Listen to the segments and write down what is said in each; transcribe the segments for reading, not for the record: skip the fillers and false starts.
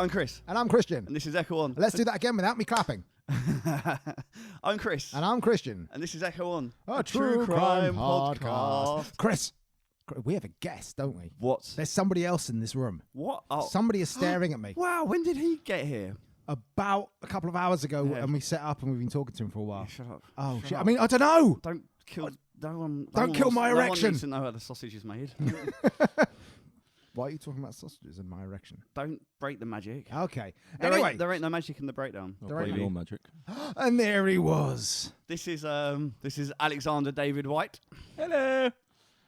I'm Chris. And I'm Christian. And this is Echo On. Let's do that again without me clapping. I'm Chris. And I'm Christian. And this is Echo On. A true crime podcast. Chris, we have a guest, don't we? What? There's somebody else in this room. What? Oh. Somebody is staring at me. Wow, when did he get here? About a couple of hours ago, and we set up and we've been talking to him for a while. Yeah, shut up. Oh, Shut shit. up. I mean, I don't know. Don't kill... Don't kill my No erection. one needs to know how the sausage is made. Why are you talking about sausages in my erection? Don't break the magic. Okay. There ain't no magic in the breakdown. There ain't your magic. And there he was. This is Alexander David White. Hello.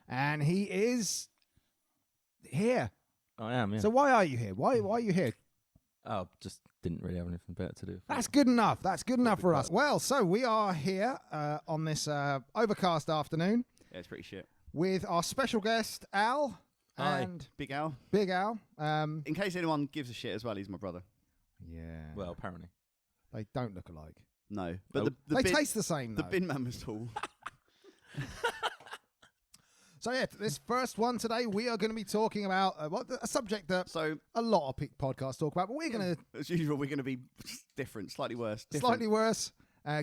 And he is here. I am, yeah. So why are you here? Why are you here? Oh, just didn't really have anything better to do. That's good enough. That's good enough for us. Well, so we are here on this overcast afternoon Yeah, it's pretty shit. with our special guest, Al. Hi, And Big Al. Big Al. In case anyone gives a shit as well, he's my brother. Yeah. Well, apparently. They don't look alike. No, but Nope. the They bin, taste the same, the though. bin man was tall. So, yeah, this first one today, we are going to be talking about a subject that So, a lot of podcasts talk about, but we're going to as usual, we're going to be different, slightly worse. Different. slightly worse,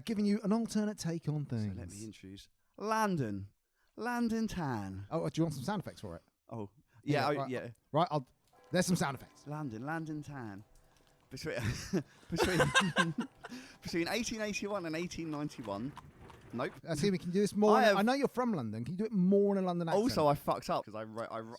giving you an alternate take on things. So let me introduce Landon Tan. Oh, do you want some sound effects for it? Oh, yeah, right. yeah. Right, there's some sound effects. Landon Tan. Between between 1881 and 1891. Nope. See, we can do this more. I have- I know you're from London. Can you do it more in a London accent? Also, I fucked up because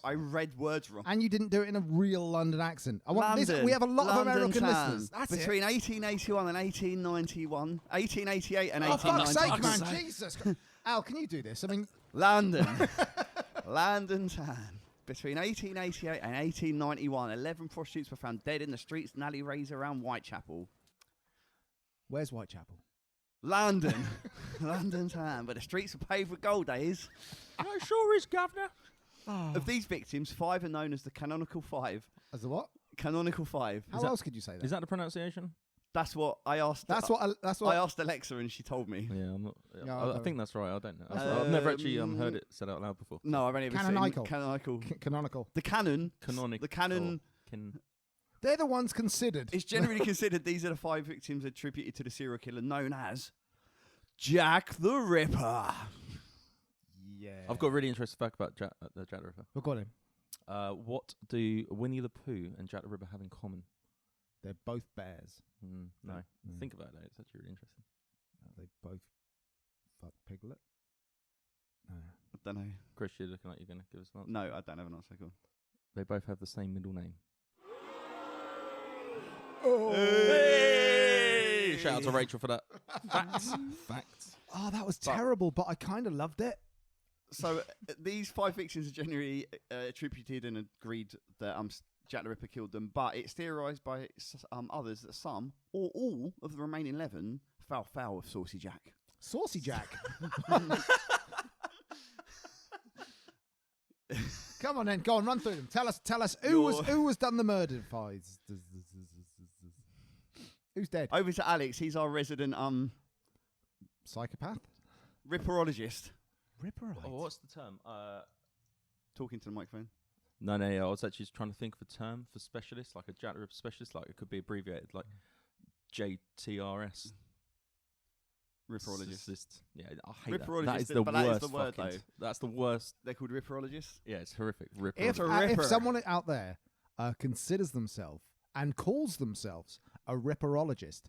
I read words wrong. And you didn't do it in a real London accent. I want this. London, We have a lot of London American Tan. listeners. That's Between 1881 and 1891, 1888 and it. Oh, fuck's 1891. sake, man. Jesus. Al, can you do this? I mean, London Tan. Between 1888 and 1891, 11 prostitutes were found dead in the streets and alleyways around Whitechapel. where's Whitechapel? London Town, but the streets were paved with gold days. I sure is, Governor. Of these victims, 5 are known as the Canonical Five. As the what? Canonical Five. How else could you say that? Is that the pronunciation? That's what I asked. That's what. I asked Alexa and she told me. Yeah, I'm not. No, I no. think that's right. I don't know. I've never actually heard it said out loud before. No, I've only ever Canonical. seen Canonical. Canonical. The canon. Canonical. The canon. They're the ones considered. It's generally considered these are the 5 victims attributed to the serial killer known as Jack the Ripper. Yeah. I've got a really interesting fact about Jack the Ripper. We've got him. What do Winnie the Pooh and Jack the Ripper have in common? They're both bears. No. Think about that. It's actually really interesting. They both fuck Piglet. No. I don't know. Chris, you're looking like you're going to give us an answer. No, I don't have an answer. Go on. They both have the same middle name. Oh. Hey! Shout out to Rachel for that. Facts. Oh, that was terrible, but I kind of loved it. So these 5 victims are generally attributed and agreed that Jack the Ripper killed them, but it's theorised by others that some or all of the remaining 11 fell foul of Saucy Jack. Saucy Jack. Come on then, go on, run through them. Tell us who was done the murder fights. Who's dead? Over to Alex. He's our resident Psychopath? ripperologist. Ripperite. Oh, what's the term? Talking to the microphone. No, I was actually just trying to think of a term for specialist, like a Jack the Ripper specialist, like it could be abbreviated, like JTRS. Ripperologist. Yeah, I hate that. Ripperologist, That is the but worst. that is the word, fucking- though. That's the worst. They're called ripperologists. Yeah, it's horrific. If Ripper. someone out there considers themselves and calls themselves a ripperologist,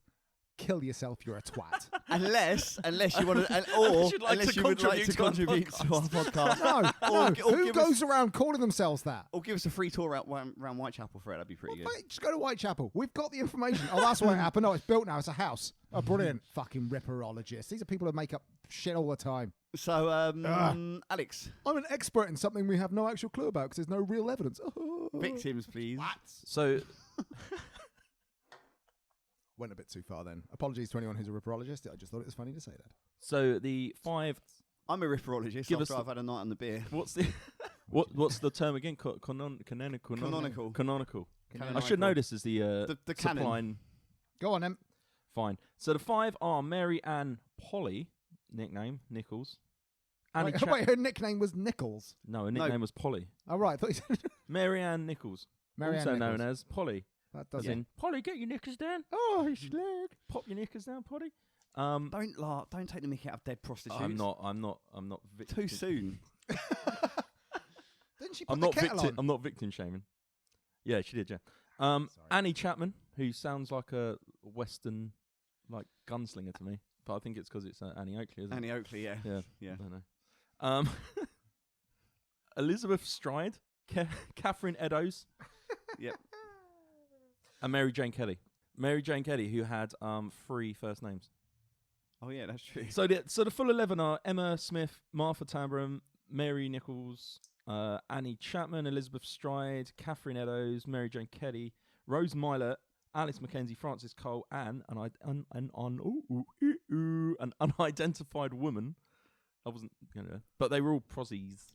kill yourself, you're a twat. unless you want to, or You'd like unless to you would like to contribute contribute to our podcast. No. Or Who give goes around calling themselves that? Or give us a free tour around Whitechapel for it. That'd be pretty good. Mate, just go to Whitechapel. We've got the information. Oh, that's what happened. Oh, it's built now. It's a house. Oh, brilliant. Fucking ripperologists. These are people who make up shit all the time. So, Alex, I'm an expert in something we have no actual clue about because there's no real evidence. victims, please. So, Went a bit too far then. Apologies to anyone who's a ripperologist. I just thought it was funny to say that. so the 5. I'm a ripperologist Give us after I've had a night on the beer. What's the what's the term again? Canonical. Canonical. Canonical. I Canonical. should know this as the The canon. supplying. Go on, then. Fine. So the 5 are Mary Ann Polly, nickname Nichols. Annie Wait, her nickname was Nichols. No, her nickname was Polly. Oh, right. I thought you said Mary Ann Nichols, Mary Ann also Nichols. known as Polly, That As doesn't. in, Polly, get your knickers down. Oh, his leg. Pop your knickers down, Polly. Don't take the mickey out of dead prostitutes. I'm not. Too soon. Didn't she put the kettle on? I'm not victim shaming. Yeah, she did. Yeah. Sorry. Annie Chapman, who sounds like a Western like gunslinger to me, but I think it's because it's Annie Oakley, isn't it? Annie Oakley, yeah. Yeah. Yeah. I don't know. Elizabeth Stride, Catherine Eddowes, Yep. and Mary Jane Kelly. Mary Jane Kelly, who had 3 first names. Oh yeah, that's true. So the full 11 are Emma Smith, Martha Tambram, Mary Nichols, Annie Chapman, Elizabeth Stride, Catherine Eddowes, Mary Jane Kelly, Rose Mylett, Alice Mackenzie, Frances Cole, and an unidentified woman. I wasn't gonna, but they were all prosies.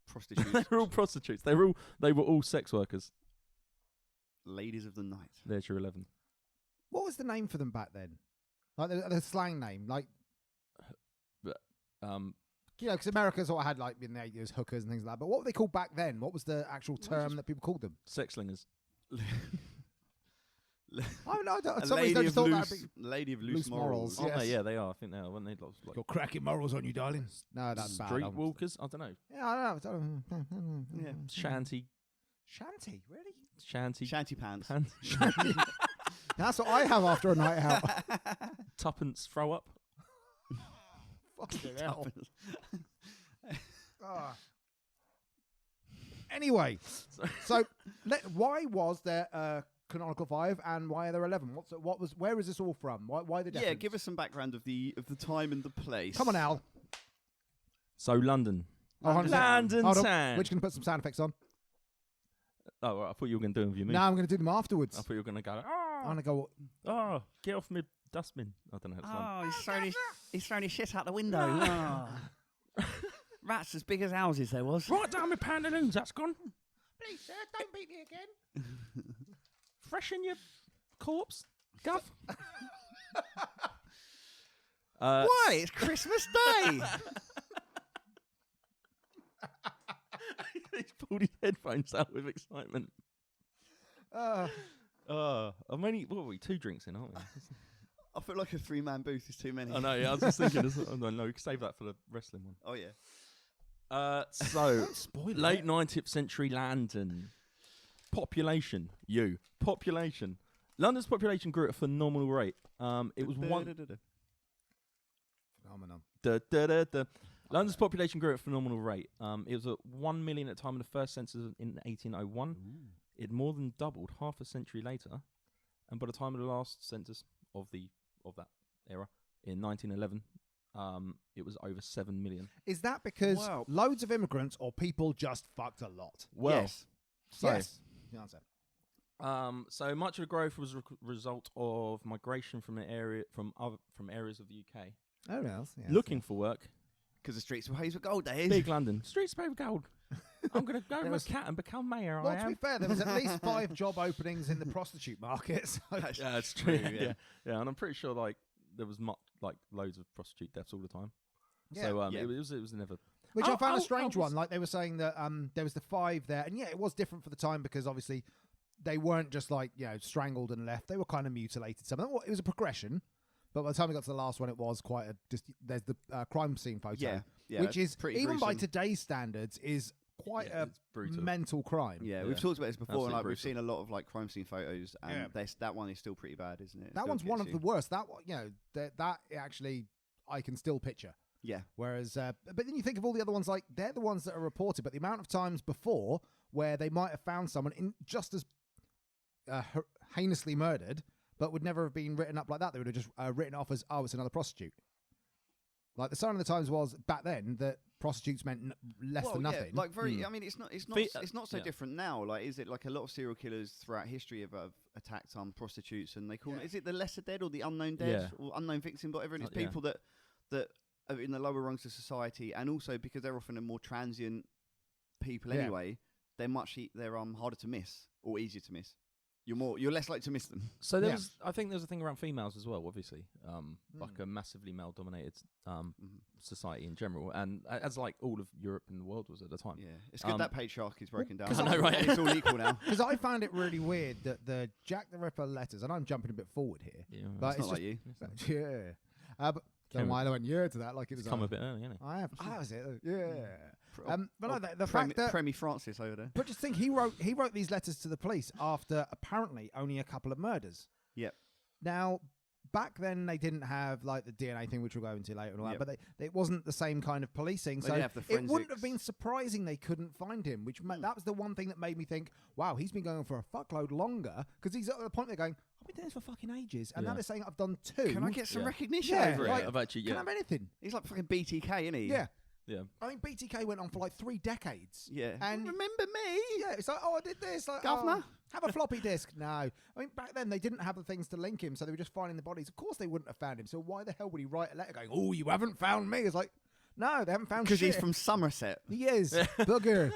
Prostitutes. They were all prostitutes. They were all sex workers. Ladies of the night. There's your 11. What was the name for them back then? Like the slang name, like because America sort of had like in the 80s hookers and things like that. But what were they called back then? What was the actual term that people called them? Sex slingers. Oh no, A some reason I just thought that'd be lady of loose morals. Oh, Yes. no, yeah, they are. I think they are. When they like got cracking morals on you, darling. No, that's bad. streetwalkers. I don't know. Yeah, I don't know. Yeah. Shanty Really? Shanty pants. Shanty. That's what I have after a night out. Tuppence throw up. Fucking hell. Ah. Anyway, so why was there canonical 5 and why are there 11? Where is this all from? Why the difference? Yeah, give us some background of the time and the place. Come on, Al. So London. London Town. We're just going to put some sound effects on. Oh, right, I thought you were going to do them with your move. No, I'm going to do them afterwards. I thought you were going to go. I'm going to go. Oh, get off me dustbin. I don't know how to He's throwing his shit out the window. Oh. Rats as big as houses there was. Right down my pantaloons, that's gone. Please, sir, don't beat me again. Freshen your corpse, Gov. Why? It's Christmas Day. He's pulled his headphones out with excitement. I'm only, what are we, 2 drinks in, aren't we? I feel like a 3-man booth is too many. I know, yeah, I was just thinking, no, we can save that for the wrestling one. Oh, yeah. So, late 19th century London. Population. London's population grew at a phenomenal rate. It was Phenomenon. London's population grew at a phenomenal rate. It was at 1 million at the time of the first census in 1801. Ooh. It more than doubled half a century later, and by the time of the last census of that era in 1911, it was over 7 million. Is that because loads of immigrants or people just fucked a lot? Well, yes. Yes. The answer. So much of the growth was a result of migration from areas of the UK. Oh, yes. Looking for work. Because the streets were paved with gold days. Big London. Streets paved with gold. I'm going to go with a cat and become mayor. Well, to be fair, there was at least 5 job openings in the prostitute market. So yeah, that's true. Yeah, and I'm pretty sure there was loads of prostitute deaths all the time. Yeah. So it was never. Which I found a strange one. Like they were saying that there was the 5 there, and yeah, it was different for the time because obviously they weren't just strangled and left. They were kind of mutilated. Some of them. It was a progression. But by the time we got to the last one, it was quite there's the crime scene photo, which is even by today's standards is quite a mental crime. Yeah, we've talked about this before, Absolutely and we've seen a lot of crime scene photos, and that one is still pretty bad, isn't it? That one's one of the worst. That one, that actually I can still picture. Yeah. Whereas, but then you think of all the other ones, they're the ones that are reported, but the amount of times before where they might have found someone in just as heinously murdered, but would never have been written up like that. They would have just written off as, it's another prostitute. Like the sign of the times was back then that prostitutes meant less than nothing. I mean, it's not so different now. Is it a lot of serial killers throughout history have attacked prostitutes, and they call it, is it the lesser dead or the unknown dead or unknown victim, whatever? And it's people that are in the lower rungs of society, and also because they're often a more transient people anyway, they're harder to miss or easier to miss. you're less likely to miss them. So I think there's a thing around females as well, obviously, like a massively male-dominated society in general, and as like all of Europe and the world was at the time. Yeah, it's good that patriarchy is broken down. I know, right? It's all equal now. Because I found it really weird that the Jack the Ripper letters, and I'm jumping a bit forward here, Yeah, but It's not just, like you. yeah. But don't mind I went to that like it was come a bit early, isn't it? I have. How is it? Yeah. But no, the fact that. Premi Francis over there. But just think, he wrote these letters to the police after apparently only a couple of murders. Yep. Now, back then they didn't have like the DNA thing, which we'll go into later and all that, Yep. but it wasn't the same kind of policing. They So didn't have the it wouldn't have forensics. been surprising they couldn't find him. That was the one thing that made me think, wow, he's been going for a fuckload longer, because he's at the point they're going, I've been doing this for fucking ages, and now they're saying I've done 2. Can I get some recognition Yeah, over like- it? I've actually, Can I have anything? He's like fucking BTK, isn't he? Yeah. yeah. I mean, BTK went on for like 3 decades. Yeah. And remember me? Yeah, it's like, oh, I did this. Like, Governor? have a floppy disk. No. I mean, back then they didn't have the things to link him, so they were just finding the bodies. Of course they wouldn't have found him, so why the hell would he write a letter going, oh, you haven't found me? It's like, no, they haven't found shit. Because he's from Somerset. He is. Booger.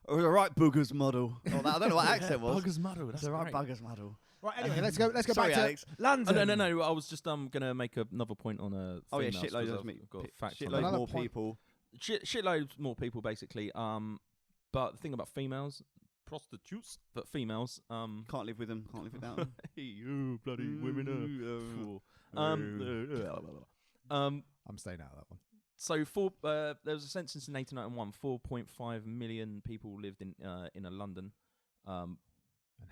Or the right Boogers model. I don't know what accent was. Buggers muddle. That's the right great. Buggers model. Right, anyway, let's go Sorry, back to Alex. London. No. I was just gonna make another point on a. Oh yeah, females, shitloads 'cause of me. I've got facts on Shitloads that. Another more point. people. Shitloads more people, basically. But the thing about females, prostitutes, but females, Can't live with them. Can't live without them. hey, you bloody women. I'm staying out of that one. So there was a census in 1891. 4.5 million people lived in London. And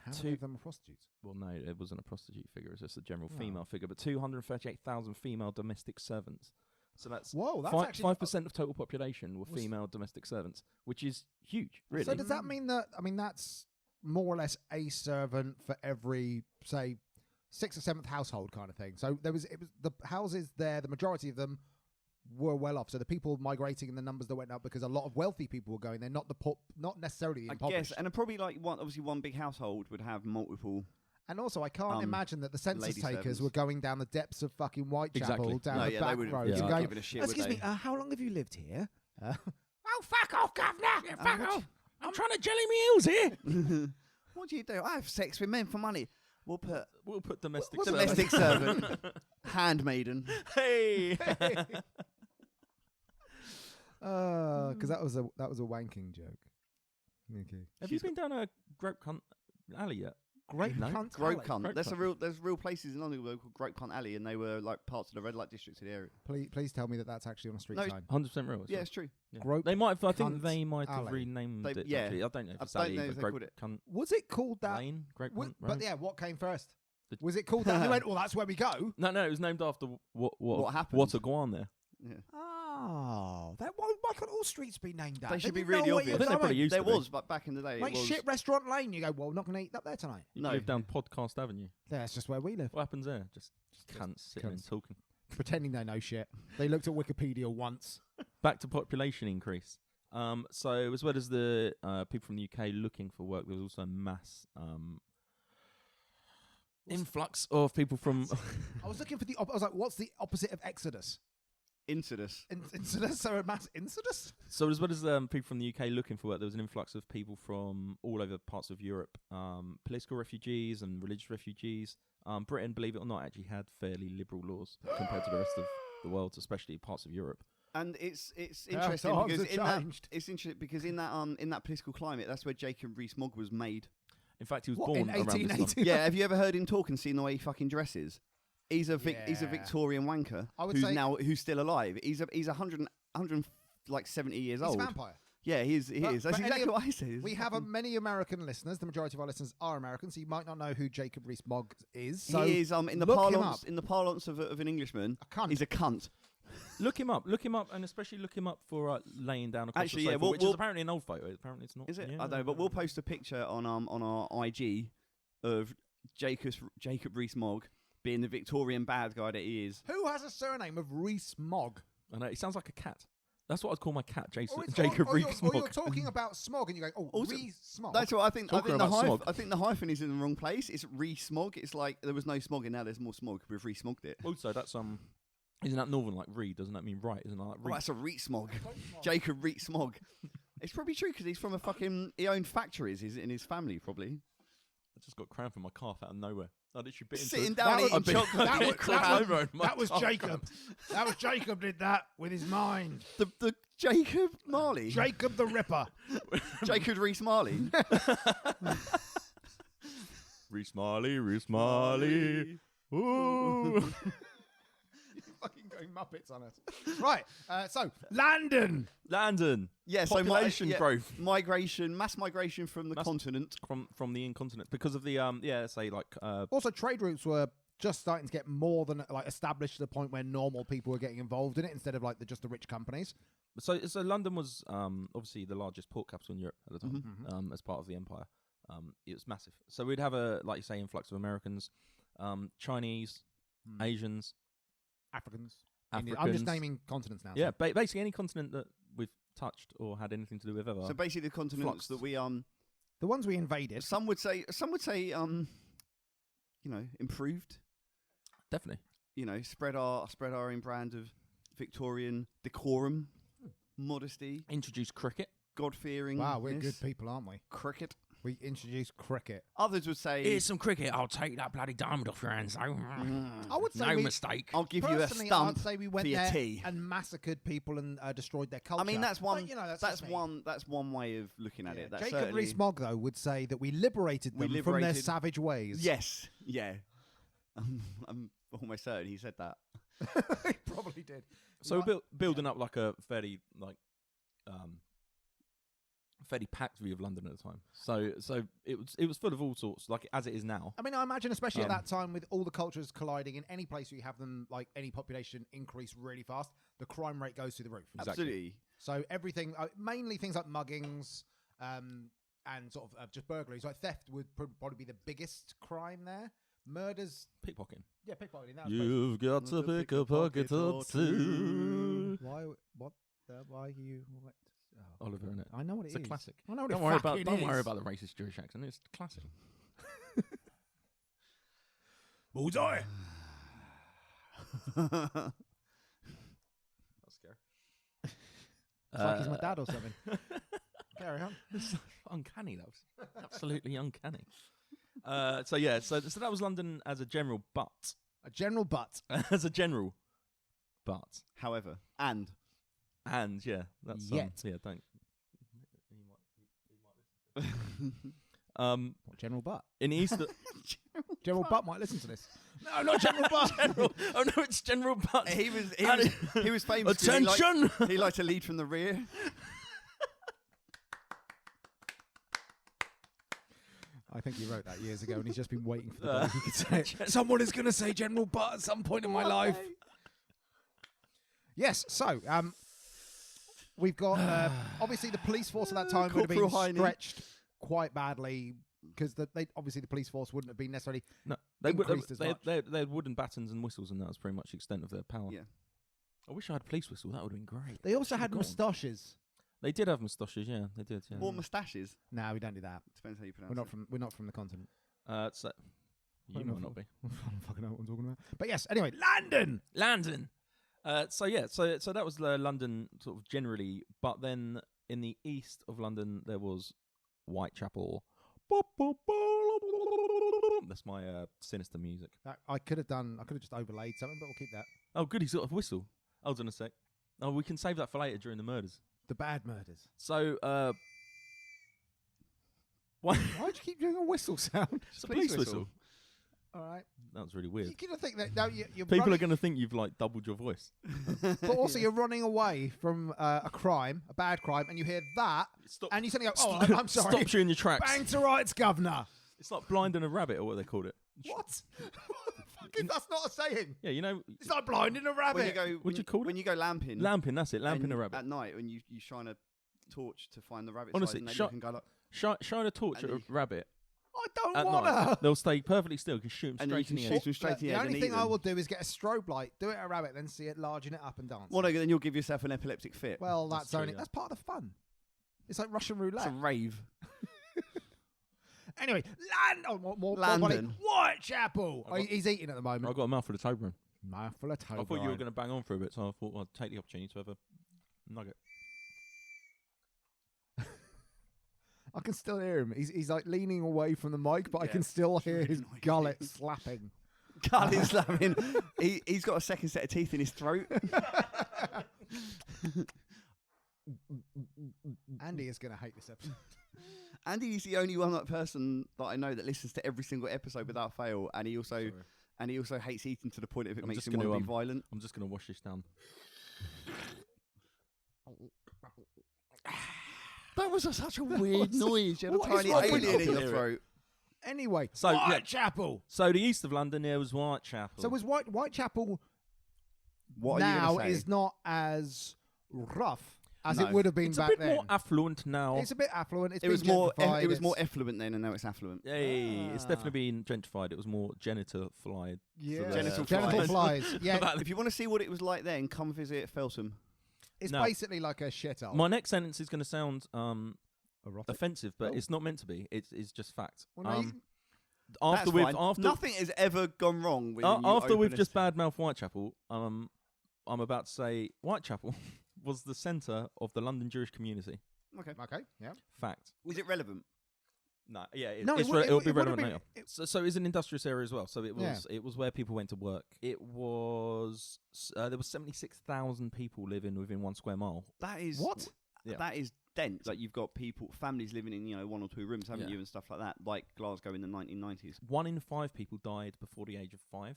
how Two- many of them are prostitutes? Well, no, it wasn't a prostitute figure. It's just a general Oh. female figure. But 238,000 female domestic servants. So that's Whoa, that's 5% of total population were Was- female domestic servants, which is huge, really. So does that mean that, I mean, that's more or less a servant for every, say, 6th or 7th household kind of thing. So it was the houses there, the majority of them were well off. So the people migrating and the numbers that went up because a lot of wealthy people were going there, not necessarily I impoverished. guess, and probably like one big household would have multiple. And also, I can't imagine that the census lady takers servants. were going down the depths of fucking Whitechapel, Exactly. down No, the yeah, they back wouldn't roads, yeah. and going, give it a shit, would excuse me, they? how long have you lived here? Oh, fuck off, governor! Fuck off! I'm trying to jelly me heels here. What do you do? I have sex with men for money. We'll put domestic What's servants. domestic servant, handmaiden. Hey. Because that was a wanking joke. Okay. Have you been down a Grope Cunt alley yet? Great No. cunt. Grope alley. Cunt. Grope There's Cunt. there's real places in London called Grope Cunt Alley, and they were like parts of the red light districts in the area. Please tell me that that's actually on a street No, sign. 100% real. Yeah, it's true. Yeah. Grope They might have. I think Cunt they might have Alley. renamed it. Yeah. Actually. I don't know if it's I don't alley, know but if they Grope called it. Cunt Was it called that? Lane, Grope Was- Cunt but Road. yeah, what came first? The- Was it called that? You went, well, that's where we go. No, it was named after What happened? What a guan there. Yeah. Oh, why can't all streets be named that? They should be didn't know really what obvious. you're I think they probably doing. used There to be. was, but back in the day, Like it was. shit restaurant lane. You go, well, not going to eat up there tonight. You No. live down Podcast Avenue. That's just where we live. What happens there? Just cunts sitting and cunts. talking. Pretending they know shit. They looked at Wikipedia once. Back to population increase. So as well as the people from the UK looking for work, there was also a mass influx of people from. I was looking for I was like, what's the opposite of exodus? Incidus. Incidus? So a mass incidus? So as well as people from the UK looking for work, there was an influx of people from all over parts of Europe, political refugees and religious refugees. Britain, believe it or not, actually had fairly liberal laws compared to the rest of the world, especially parts of Europe. And it's Yeah, interesting times because have changed. it's interesting because in that political climate, that's where Jacob Rees-Mogg was made. In fact, he was What, born in around this time. 1880? Yeah, have you ever heard him talk and seen the way he fucking dresses? He's a Yeah. Victorian wanker I would who's say- who's still alive. He's 170 years He's old. a vampire. Yeah, he is. He But- is. That's but any exactly of- what I said. We have many American listeners. The majority of our listeners are American, so you might not know who Jacob Rees-Mogg is. So he is in the look him parlance up. in the parlance of an Englishman. A cunt. He's a cunt. Look him up, and especially look him up for laying down across Actually, the yeah, sofa, which is we'll- apparently an old photo. Apparently, it's not. Is it? Yeah. I don't know, but we'll post a picture on our IG of Jacob Rees-Mogg being the Victorian bad guy that he is. Who has a surname of Rees-Mogg? I know, it sounds like a cat. That's what I'd call my cat, Or it's- Jacob or you're Rees-Mogg. talking about smog and you're going, Also- Rees-Mogg. That's what I think. I Talking think, the about smog. I think the hyphen is in the wrong place. It's Rees-Mogg. It's like there was no smog and now there's more smog. We've Rees-Mogged it. Also, that's isn't that northern like Reed? Doesn't that mean right? Isn't that like Oh, Reed? that's a Rees-Mogg. Jacob Rees-Mogg. It's probably true because he's from he owned factories in his family, probably. I just got cramp in my calf out of nowhere. I literally bit into Sitting it. down That eating was- chocolate. that was- crap that over and my That was calf Jacob. cramp. That was Jacob did that with his mind. The Jacob Marley. Jacob the Ripper. Jacob Rees Marley. Reese Marley. Ooh. Fucking going Muppets on us. Right. So Landon. Landon. Yeah, so Population growth mass migration from the continent. from the incontinent because of the say like Also, trade routes were just starting to get more than like established to the point where normal people were getting involved in it instead of like just the rich companies. so London was obviously the largest port capital in Europe at the time Mm-hmm. as part of the empire. It was massive. So we'd have a, like you say, influx of Americans, Chinese, Asians, Africans. Africans. I'm just naming continents now. Yeah, basically any continent that we've touched or had anything to do with ever. So basically, the continents Fluxed. that we The ones we invaded. some would say improved. Definitely. Spread our own brand of Victorian decorum, modesty, Introduce cricket. God-fearing. Wow, we're good people, aren't we? Cricket. We introduced cricket. Others would say, Here's some cricket. I'll take that bloody diamond off your hands. I would say No we, mistake. I'll give you a personally, stump I'd say we went for your there tea. and massacred people and destroyed their culture. I mean, that's one. But, that's that's just me. one. That's one way of looking at Yeah. it. That's Jacob certainly- Rees-Mogg, though, would say that we liberated them from their liberated- savage ways. Yes. Yeah. I'm almost certain he said that. He probably did. So we're building up like a fairly packed view of London at the time. So it was full of all sorts, like as it is now. I mean, I imagine, especially at that time, with all the cultures colliding, in any place where you have them, like any population increase really fast, the crime rate goes through the roof. Exactly. Absolutely. So everything, mainly things like muggings, and sort of just burglaries. Like theft would probably be the biggest crime there. Murders, Pickpocketing. yeah, pickpocketing. That was You've got to pick a pocket or two. why? What? Why you? What? Oh, Oliver, innit? I know what it is. It's a classic. I know what Don't it worry fucking about is. the racist Jewish accent. It's classic. Bullseye. That's scary. It's like he's my dad or something. Carry on. It's uncanny. That was absolutely uncanny. So that was London as a general, but A general butt. as a general, but However, and yeah, that's Yet. yeah. Don't. What, general butt? In Easter, General butt might listen to this. No, not general butt. oh no, it's General Butt. he was famous. 'cause Attention! He liked to lead from the rear. I think he wrote that years ago, and he's just been waiting for the day he could say it. Someone is going to say general butt at some point in my life. Yes, so we've got obviously the police force at that time would have been Corporal Heine. stretched quite badly because obviously the police force wouldn't have been necessarily. No, they would. Increased as much. They had wooden batons and whistles, and that was pretty much the extent of their power. Yeah. I wish I had a police whistle. That would have been great. They also Should've had gone. moustaches. They did have moustaches. Yeah, they did. Yeah. Or moustaches. No, we don't do that. Depends how you pronounce We're not from the continent. So you Well, might no, not be. I don't fucking know what I'm talking about. But yes, anyway, London. London. So that was London sort of generally, but then in the east of London there was Whitechapel. That's my sinister music. I could have just overlaid something, but we'll keep that. Oh, good, he's got a whistle. Hold on a sec. Oh, we can save that for later during the murders. The bad murders. So, why? Why'd you keep doing a whistle sound? It's a police whistle. All right. That was really weird. You're going to think that now you're People are running, going to think you've like doubled your voice. but also you're running away from a crime, a bad crime, and you hear that, Stop. and you suddenly go, "Oh, I'm sorry." Stops you in your tracks. Bang to rights, governor. It's like blinding a rabbit, or what they called it. What? What the fuck is that's not a saying? Yeah, you know. It's like blinding a When rabbit. you go, What'd you call it? When you go lamping. Lamping, that's it. Lamping a rabbit. At night, when you shine a torch to find the rabbit. Honestly, and they shut- can go like, Shine a torch at And a rabbit I don't at wanna. night. They'll stay perfectly still. You can shoot them and then you straight in can the shoot head. them straight in the The head only and thing eat I them. will do is get a strobe light, do it at a rabbit, then see it larging it up and dance. Well, no, then you'll give yourself an epileptic fit. Well, That's that's true, only yeah. that's part of the fun. It's like Russian it's roulette. a rave. Anyway, more London. Whitechapel. I got- He's eating at the moment. I've got a mouthful of Toblerone. Mouthful of Toblerone. I thought you were going to bang on for a bit, so I thought I'd take the opportunity to have a nugget. I can still hear him. He's like leaning away from the mic, but I Yeah, can still it's hear really his noisy. gullet slapping. Gully slamming. He's got a second set of teeth in his throat. Andy is going to hate this episode. Andy is the only person that I know that listens to every single episode without fail, and he also hates eating to the point of it I'm makes just him want to gonna, be violent. I'm just going to wash this down. That was such a weird noise. You had a What is tiny wrong with alien in you? your throat. Anyway, So, yeah. Whitechapel. So the east of London, there was Whitechapel. So was Whitechapel What are now you going to say? is not as rough as No. it would have been it's back a bit then. more affluent now. It's a bit affluent. It's It was been more. gentrified, It was more it's- effluent then, and now it's affluent. Hey, it's Ah. definitely been gentrified. It was more genital-flied. Yeah. Genital Genital flies. Yeah, If you want to see what it was like then, come visit Feltham. it's No. basically like a shithole. My next sentence is going to sound Erotic? offensive, but Oh. it's not meant to be. It's just fact. Well, no, After That's we've fine. after Nothing has ever gone wrong with after we've just badmouthed Whitechapel, I'm about to say Whitechapel was the centre of the London Jewish community. Okay. Okay, yeah. Fact. Was it relevant? No, yeah, No, it'll it be would've relevant been- later. So it's an industrious area as well. So it was Yeah. it was where people went to work. It was there was 76,000 people living within 1 square mile. That is What? Yeah. That is dense. Like you've got families living in 1 or 2 rooms, haven't Yeah. you, and stuff like that. Like Glasgow in the 1990s. 1 in 5 people died before the age of 5,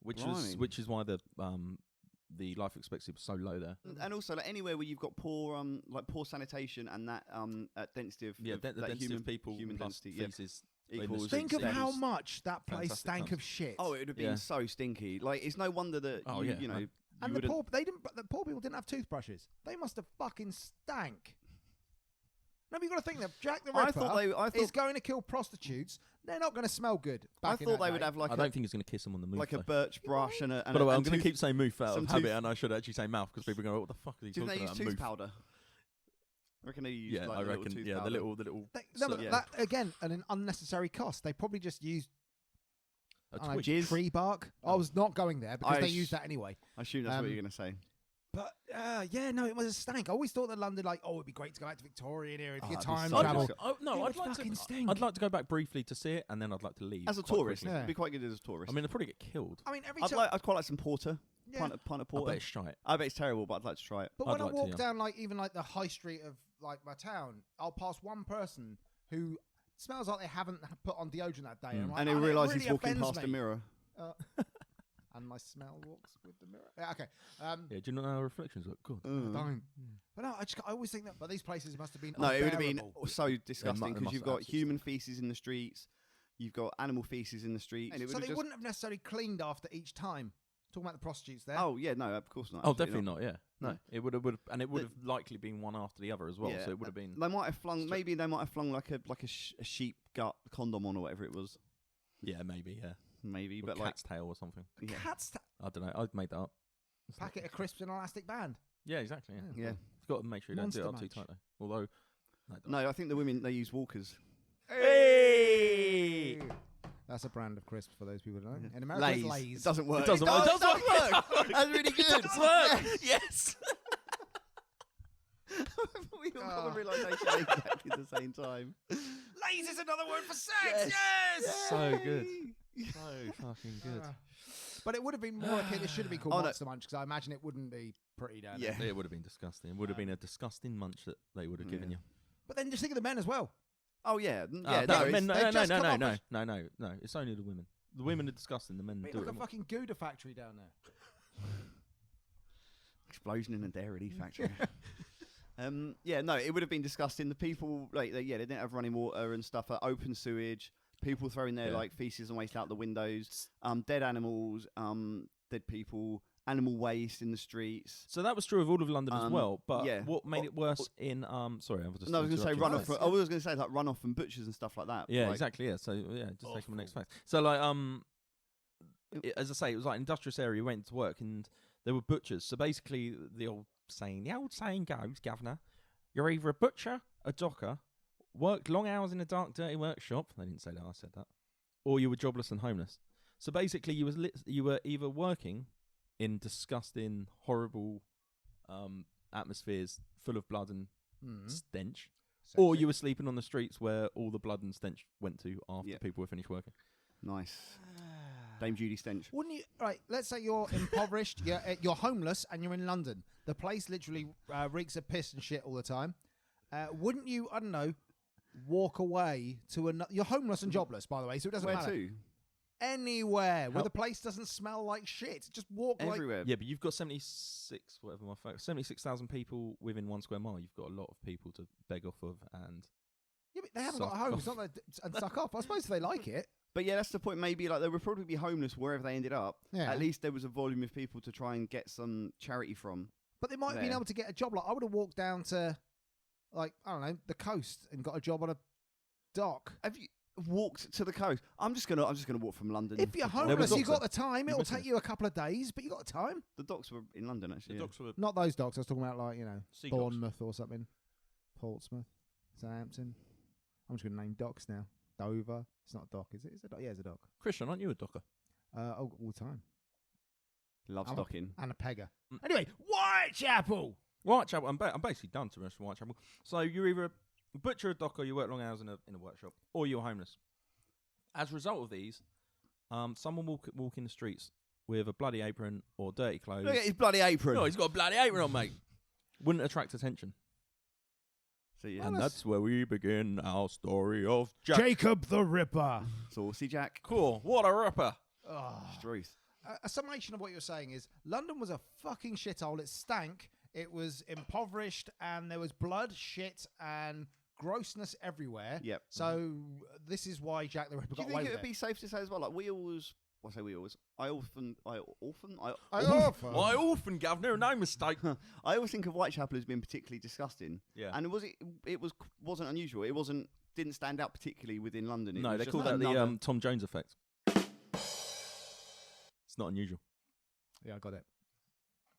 Blimey. which is why the life expectancy was so low there. And also, like anywhere where you've got poor sanitation and that density of Yeah, of the that density human of people human plus density feces. equals. Think of It how was much that place fantastic stank times. of shit. Oh, it would have been Yeah. so stinky. Like it's no wonder that Oh, you yeah. know. And and you the wouldn't- the poor people didn't have toothbrushes. They must have fucking stank. No, but you got to think that Jack the Ripper I is thought going to kill prostitutes. They're not going to smell good. I Back in thought that they would day. have like I don't think he's going to kiss them on the move. like a though. birch brush and a. And By the way, a- I'm and going to tooth- keep saying mouth out some of habit, tooth- and I should actually say mouth because people are going, "What the fuck are you Do you talking think they use about?" tooth Mouth. powder? I reckon they use. Yeah, like, I the little reckon. tooth Yeah, powder. the little. No, but yeah. that again, an unnecessary cost. They probably just used A I don't know, twig. Jizz? tree bark. I was not going there because I they sh- use that anyway. I assume that's what Um, you're going to say. But yeah, no, it was a stank. I always thought that London, like, oh, it'd be great to go back to Victorian era to Oh, get that'd be time so travel. good. Oh, no, It I'd would like fucking to. stink. I'd like to go back briefly to see it, and then I'd like to leave. As a quite tourist, quickly. Yeah. it'd be quite good as a tourist. I mean, I'd probably get killed. I mean, every time. I'd quite like some porter. Yeah. Pint of I bet porter. it's shite. I bet it's terrible, but I'd like to try it. But I'd when like I to, walk yeah. down, like, even like the high street of like my town, I'll pass one person who smells like they haven't put on deodorant that day, I'm like, And he "Oh, it realises really he's walking offends past a me." mirror. And my smell walks with the mirror. Yeah, okay. Yeah, do you not know how reflections look? Good. I don't. But no, I always think that. But these places must have been. No, it would have been unbearable. so disgusting they because must you've have got absolutely human feces in the streets, you've got animal feces in the streets, and it So would they have just. wouldn't have necessarily cleaned after each time. Talking about the prostitutes there. Oh yeah, no, of course not. Oh, absolutely definitely not. Yeah, no, it would have, and it would have likely been one after the other as well. Yeah, So it would have been. They might have flung. Maybe they might have flung like a sheep gut condom on or whatever it was. Yeah, maybe. Yeah, Maybe, or but like cat's tail or something. yeah. Cat's I don't know. I'd made that up. It's not- packet of crisps in an elastic band. Yeah, exactly. Yeah, Yeah. You've got to make sure you don't do it Monster up too Munch. tight though. Although, don't. No, I think the women they use walkers. Hey! That's a brand of crisps for those people who don't know. In America, Lays. it's Lays. It doesn't work. It doesn't work. It does work. That's really good. It does work. Yes. We all got the realisation at exactly the same time. Lays is another word for sex. Yes. Yes. So good. So fucking good. But it would have been more akin. It should have been called Oh, no. Monster Munch because I imagine it wouldn't be pretty down there. Yeah. It would have been disgusting. It would have been a disgusting munch that they would have given Yeah. you. But then just think of the men as well. Oh yeah, Ah, yeah. no, No, men, it's- no, they've no, just no, come no, off no, as- no, no, no. It's only the women. The women are disgusting. The men It's do like it. a more. fucking Gouda factory down there. explosion in a dairy factory. Yeah, no, it would have been disgusting. The people, like, they didn't have running water and stuff. Open sewage. People throwing their Yeah. like feces and waste out the windows. Dead animals. Dead people. Animal waste in the streets. So that was true of all of London as well. But yeah. what made it worse in sorry, I was just No, I was going to say interrupting. runoff. From, I was going to say like runoff from butchers and stuff like that. Yeah, like, exactly. Yeah. So yeah, just taking my next fact. So like as I say, it was like an industrious area. You went to work and there were butchers. So basically, the old saying goes, governor, you're either a butcher, a docker, worked long hours in a dark, dirty workshop. They didn't say that. I said that. Or you were jobless and homeless. So basically, you were either working in disgusting, horrible atmospheres full of blood and stench, Or Sexy. you were sleeping on the streets where all the blood and stench went to after Yeah. people were finished working. Nice. Dame Judy Stench. Wouldn't you? Right. Let's say you're impoverished. You're homeless, and you're in London. The place literally reeks of piss and shit all the time. Wouldn't you? I don't know. Walk away to another. You're homeless and jobless, by the way, so it doesn't Where matter. to? Anywhere where How- the place doesn't smell like shit. Just walk like. Everywhere. Yeah, but you've got 76,000 people within 1 square mile. You've got a lot of people to beg off of, and Yeah, but they haven't got a Suck home. off. It's not that and suck off. I suppose they like it. But yeah, that's the point. Maybe like they would probably be homeless wherever they ended up. Yeah. At least there was a volume of people to try and get some charity from. But they might have been There. able to get a job. Like I would have walked down to, like I don't know, the coast and got a job on a dock. Have you walked to the coast? I'm just gonna walk from London. If you're to- homeless, docks you got there. the time. You It'll missing take it. you a couple of days, but you got the time. The docks were in London actually. yeah. were Not those docks. I was talking about like sea Bournemouth or something, Portsmouth, Southampton. I'm just gonna name docks now. Dover. It's not a dock, is it? Is it a dock? Yeah, it's a dock. Christian, aren't you a docker? All the time. Love I'm a- stocking. And a pegger. Mm. Anyway, Whitechapel. Whitechapel. I'm basically done to be honest with Whitechapel. So you're either a butcher, a docker, you work long hours in a workshop, or you're homeless. As a result of these, someone will walk in the streets with a bloody apron or dirty clothes. Look at his bloody apron. No, he's got a bloody apron on, mate. Wouldn't attract attention. So yeah, And that's- that's where we begin our story of Jack. Jacob the Ripper. Saucy Jack. Cool. What a ripper. Oh. Struth. A summation of what you're saying is London was a fucking shithole. It stank. It was impoverished, and there was blood, shit, and grossness everywhere. Yep. So this is why Jack the Ripper Do you got away think it with would be safe to say as well? Like we always, I say we always. I orphan governor, no mistake. I always think of Whitechapel as being particularly disgusting. Yeah. And wasn't unusual. It didn't stand out particularly within London. It No, was they just call that another- the Tom Jones effect. It's not unusual. Yeah, I got it.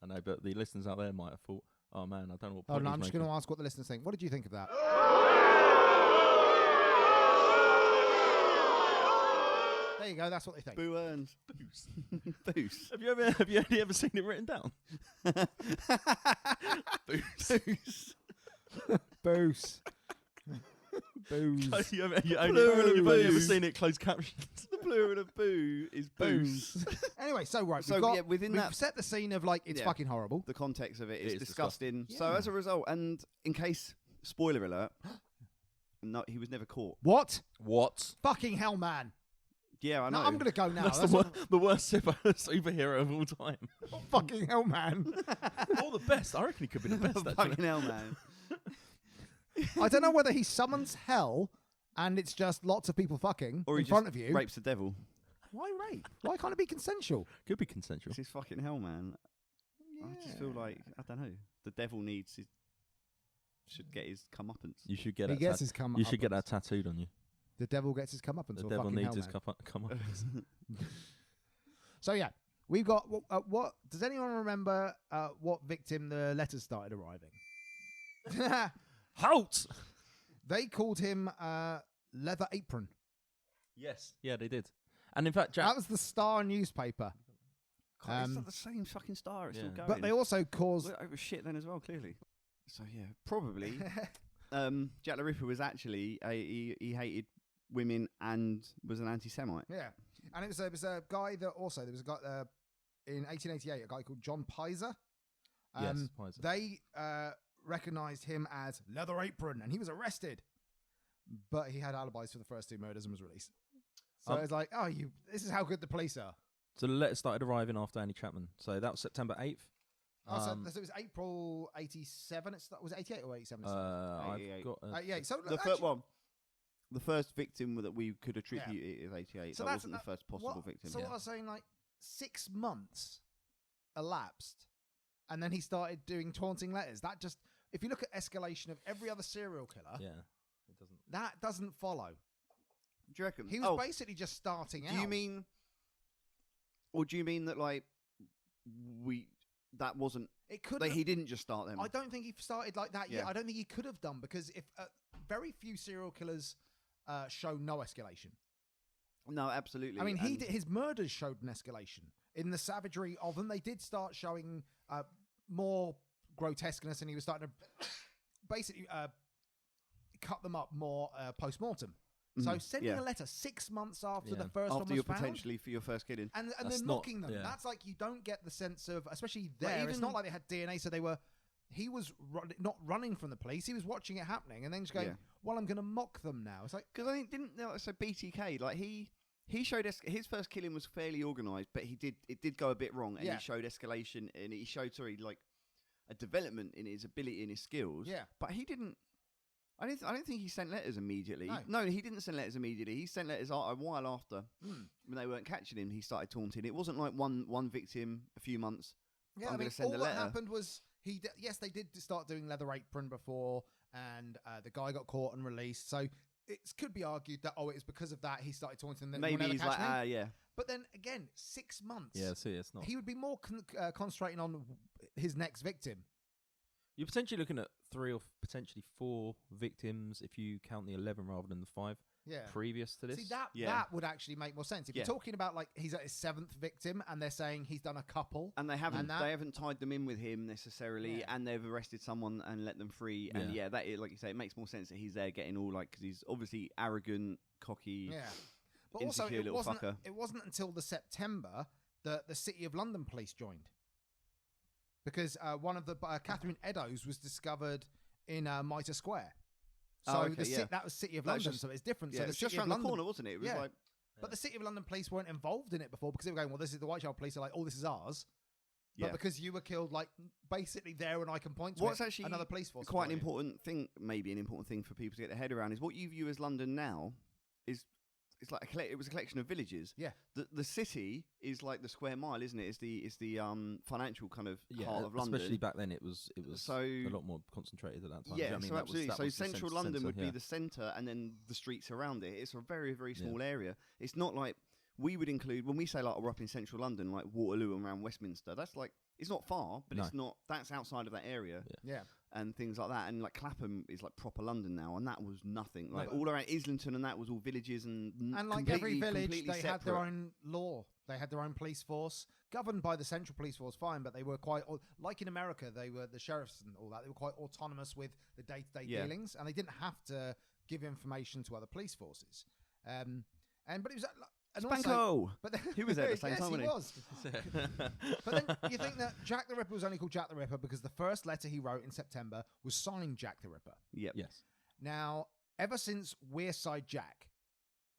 I know, but the listeners out there might have thought, "Oh man, I don't know what." Oh point no, he's I'm just making." going to ask what the listeners think. What did you think of that? There you go. That's what they think. Boo earns. Boost. Have you ever seen it written down? Boost. Booze. Booze. you only Plural you've only ever booze. seen it closed captioned. The plural of boo is booze. Anyway, so right, So, we've got, yeah, within we've that- set the scene of like it's Yeah. fucking horrible. The context of it It is is disgusting. disgusting. So Yeah. as a result, and in case spoiler alert, no, he was never caught. What? What? Fucking hell, man. Yeah, I know. No, I'm going to go now. That's That's the worst superhero of all time. not fucking hell, man. Or the best. I reckon he could be the best. Actually. Fucking hell, man. I don't know whether he summons hell and it's just lots of people fucking Or in he front just of you. rapes the devil. Why rape? Why can't it be consensual? Could be consensual. This is fucking hell, man. I just feel like I don't know. The devil should get his comeuppance. You should get He that. gets his come You should get that tattooed on you. The devil gets his come up The until devil fucking needs hell, his man. come up. So yeah, we've got what? Does anyone remember what victim the letters started arriving? Halt! They called him Leather Apron. Yes. Yeah, they did. And in fact, Jack. That was the Star newspaper. God, it's Um, not the same fucking star. It's yeah. still going. But they also caused. We're over shit then as well, clearly. So yeah, probably. Jack the Ripper was actually he hated women and was an anti-Semite. Yeah, and it was a guy that also there was a guy in 1888, a guy called John Pizer. Yes, Pizer. They recognized him as Leather Apron, and he was arrested. But he had alibis for the first two murders and was released. So it's like, this is how good the police are. So the letters started arriving after Annie Chapman. So that was September 8th. So it was April 87. Was it 88 or 87? I've 88. got. Yeah. So The actually, first one. The first victim that we could attribute it is 88. So that that's- wasn't the first possible victim. So what I was saying, like 6 months elapsed, and then he started doing taunting letters. That just, if you look at escalation of every other serial killer, Yeah, it doesn't. that doesn't follow. Do you reckon? He was basically just starting out. Do you mean, or do you mean that like that wasn't? It could. Like he didn't just start them. I don't think he started like that yet. Yeah. I don't think he could have done, because if very few serial killers show no escalation. No, absolutely. I mean, and his murders showed an escalation in the savagery of them. They did start showing more grotesqueness, and he was starting to basically cut them up more post-mortem. So sending a letter 6 months after the first one was you're found, potentially for your first killing, and then mocking them. That's like, you don't get the sense of, especially there. It's not like they had DNA, so they were. He was not running from the police. He was watching it happening, and then just going, "Well, I'm going to mock them now." It's like, because I think so BTK, like he showed his first killing was fairly organised, but it did go a bit wrong, and he showed escalation, and he showed like a development in his ability and his skills. Yeah, but he didn't. I don't think he sent letters immediately. No, he didn't send letters immediately. He sent letters a while after, when they weren't catching him. He started taunting. It wasn't like one victim a few months. Yeah, I'm going to send a letter. All that happened was yes, they did start doing Leather Apron before, and the guy got caught and released. So it could be argued that it was because of that he started taunting them. Maybe he's like, yeah. But then again, 6 months. Yeah, see, it's not. He would be more concentrating on his next victim. You're potentially looking at 3 or potentially 4 victims if you count the 11 rather than the 5 previous to this. See, that would actually make more sense. If you're talking about like he's at his 7th victim and they're saying he's done a couple. And they haven't tied them in with him necessarily, and they've arrested someone and let them free. And that is, like you say, it makes more sense that he's there getting all like, because he's obviously arrogant, cocky, but also little fucker. It wasn't until the September that the City of London police joined. Because one of the Catherine Eddowes was discovered in Mitre Square. So that was City of London, so it's different. Yeah, so it was just around the corner, wasn't it? It was like, but the City of London police weren't involved in it before, because they were going, well, this is the Whitechapel police. They're like, oh, this is ours. But because you were killed, like, basically there, and I can point to what's actually another police force. Quite an important thing, maybe an important thing for people to get their head around, is what you view as London now is. It's like it was a collection of villages. Yeah. The city is like the square mile, isn't it? It's the financial kind of heart of London. Especially back then, it was so a lot more concentrated at that time. Yeah, I mean, so absolutely. So central London would be the centre, and then the streets around it. It's a very, very small area. It's not like we would include when we say like we're up in central London, like Waterloo and around Westminster. That's like, it's not far, but it's not. That's outside of that area. Yeah. And things like that, and like Clapham is like proper London now, and that was nothing. Like all around Islington, and that was all villages, and like every village, they separate. had their own law. They had their own police force, governed by the central police force, fine, but they were quite like in America. They were the sheriffs and all that. They were quite autonomous with the day-to-day dealings, and they didn't have to give information to other police forces. But it was. And Spanko! Also, but then, he was there at the same time, he was. But then you think that Jack the Ripper was only called Jack the Ripper because the first letter he wrote in September was signed Jack the Ripper. Yep. Yes. Now, ever since We're Side Jack,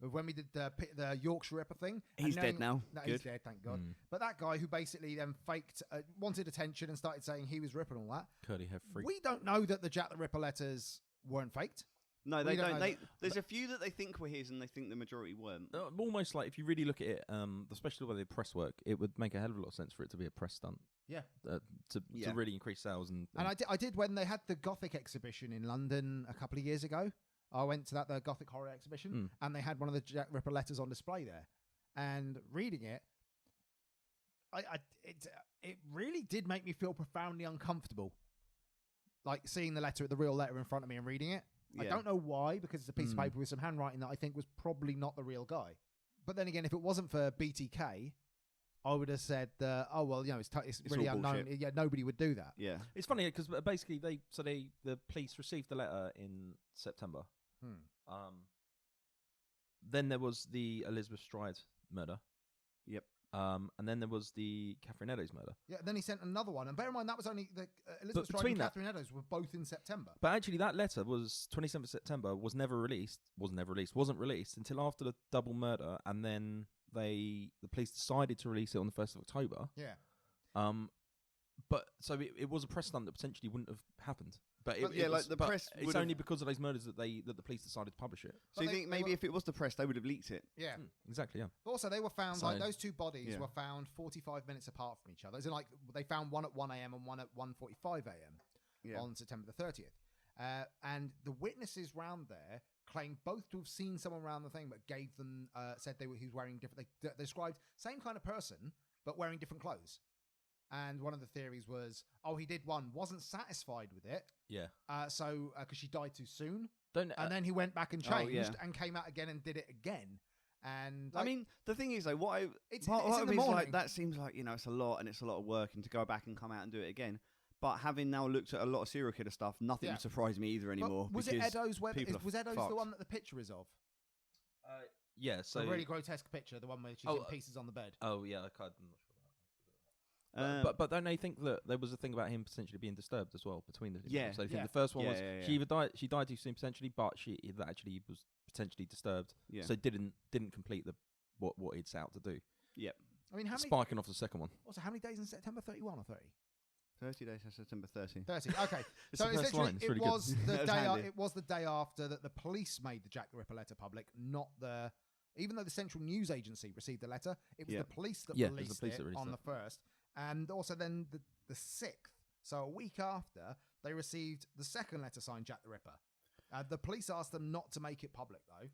when we did the Yorkshire Ripper thing, he's dead now. No, he's dead, thank God. But that guy who basically then faked, wanted attention and started saying he was Ripper and all that. Curly hair freak. We don't know that the Jack the Ripper letters weren't faked. No, they don't. There's a few that they think were his, and they think the majority weren't. Almost like if you really look at it, especially the way they press work, it would make a hell of a lot of sense for it to be a press stunt. Yeah. To really increase sales and I did when they had the Gothic exhibition in London a couple of years ago. I went to the Gothic horror exhibition, and they had one of the Jack Ripper letters on display there. And reading it, it really did make me feel profoundly uncomfortable. Like seeing the real letter in front of me and reading it. Yeah. I don't know why, because it's a piece of paper with some handwriting that I think was probably not the real guy. But then again, if it wasn't for BTK, I would have said, "Oh well, you know, it's really unknown. Bullshit. Yeah, nobody would do that." Yeah, it's funny because basically the police received the letter in September. Then there was the Elizabeth Stride murder. Yep. And then there was the Catherine Eddowes murder. Yeah, then he sent another one. And bear in mind, that was only the Elizabeth Stride and Catherine Eddowes were both in September. But actually, that letter was 27th of September, wasn't released until after the double murder. And then the police decided to release it on the 1st of October. Yeah. But so it was a press stunt that potentially wouldn't have happened. But press. It's only because of those murders that the police decided to publish it. So you think maybe if it was the press, they would have leaked it? Yeah, exactly. Yeah. But also, they were found like those two bodies were found 45 minutes apart from each other. As in, like they found one at 1 a.m. and one at 1:45 a.m. on September the 30th. And the witnesses round there claimed both to have seen someone around the thing, but gave them said he was wearing different. They described same kind of person, but wearing different clothes. And one of the theories was, he did one, wasn't satisfied with it. Yeah. So, because she died too soon. And then he went back and changed and came out again and did it again. And I mean, the thing is, though, it's in the morning. Like, that seems like, it's a lot and it's a lot of work and to go back and come out and do it again. But having now looked at a lot of serial killer stuff, nothing would surprise me either anymore. But was it Edo's? Was Edo's fucked. the one that the picture is of? Yeah, so a really grotesque picture, the one where she's in pieces on the bed. Oh yeah, I'm not sure about. But don't they think that there was a thing about him potentially being disturbed as well between the two? Yeah. So I think the first one was she either died too soon potentially, but she actually was potentially disturbed. Yeah. So didn't complete what he'd set out to do. Yep. I mean, how many? Spiking off the second one. Also, how many days in September? 31 or 30? 30 days of September 30. 30. Okay. It's So the first essentially, line. It's really it good. was the That was day. handy. It was the day after that the police made the Jack the Ripper letter public, not the. Even though the Central News Agency received the letter, it was the police that released it on the 1st, and also then the 6th. So a week after, they received the second letter signed Jack the Ripper. The police asked them not to make it public though,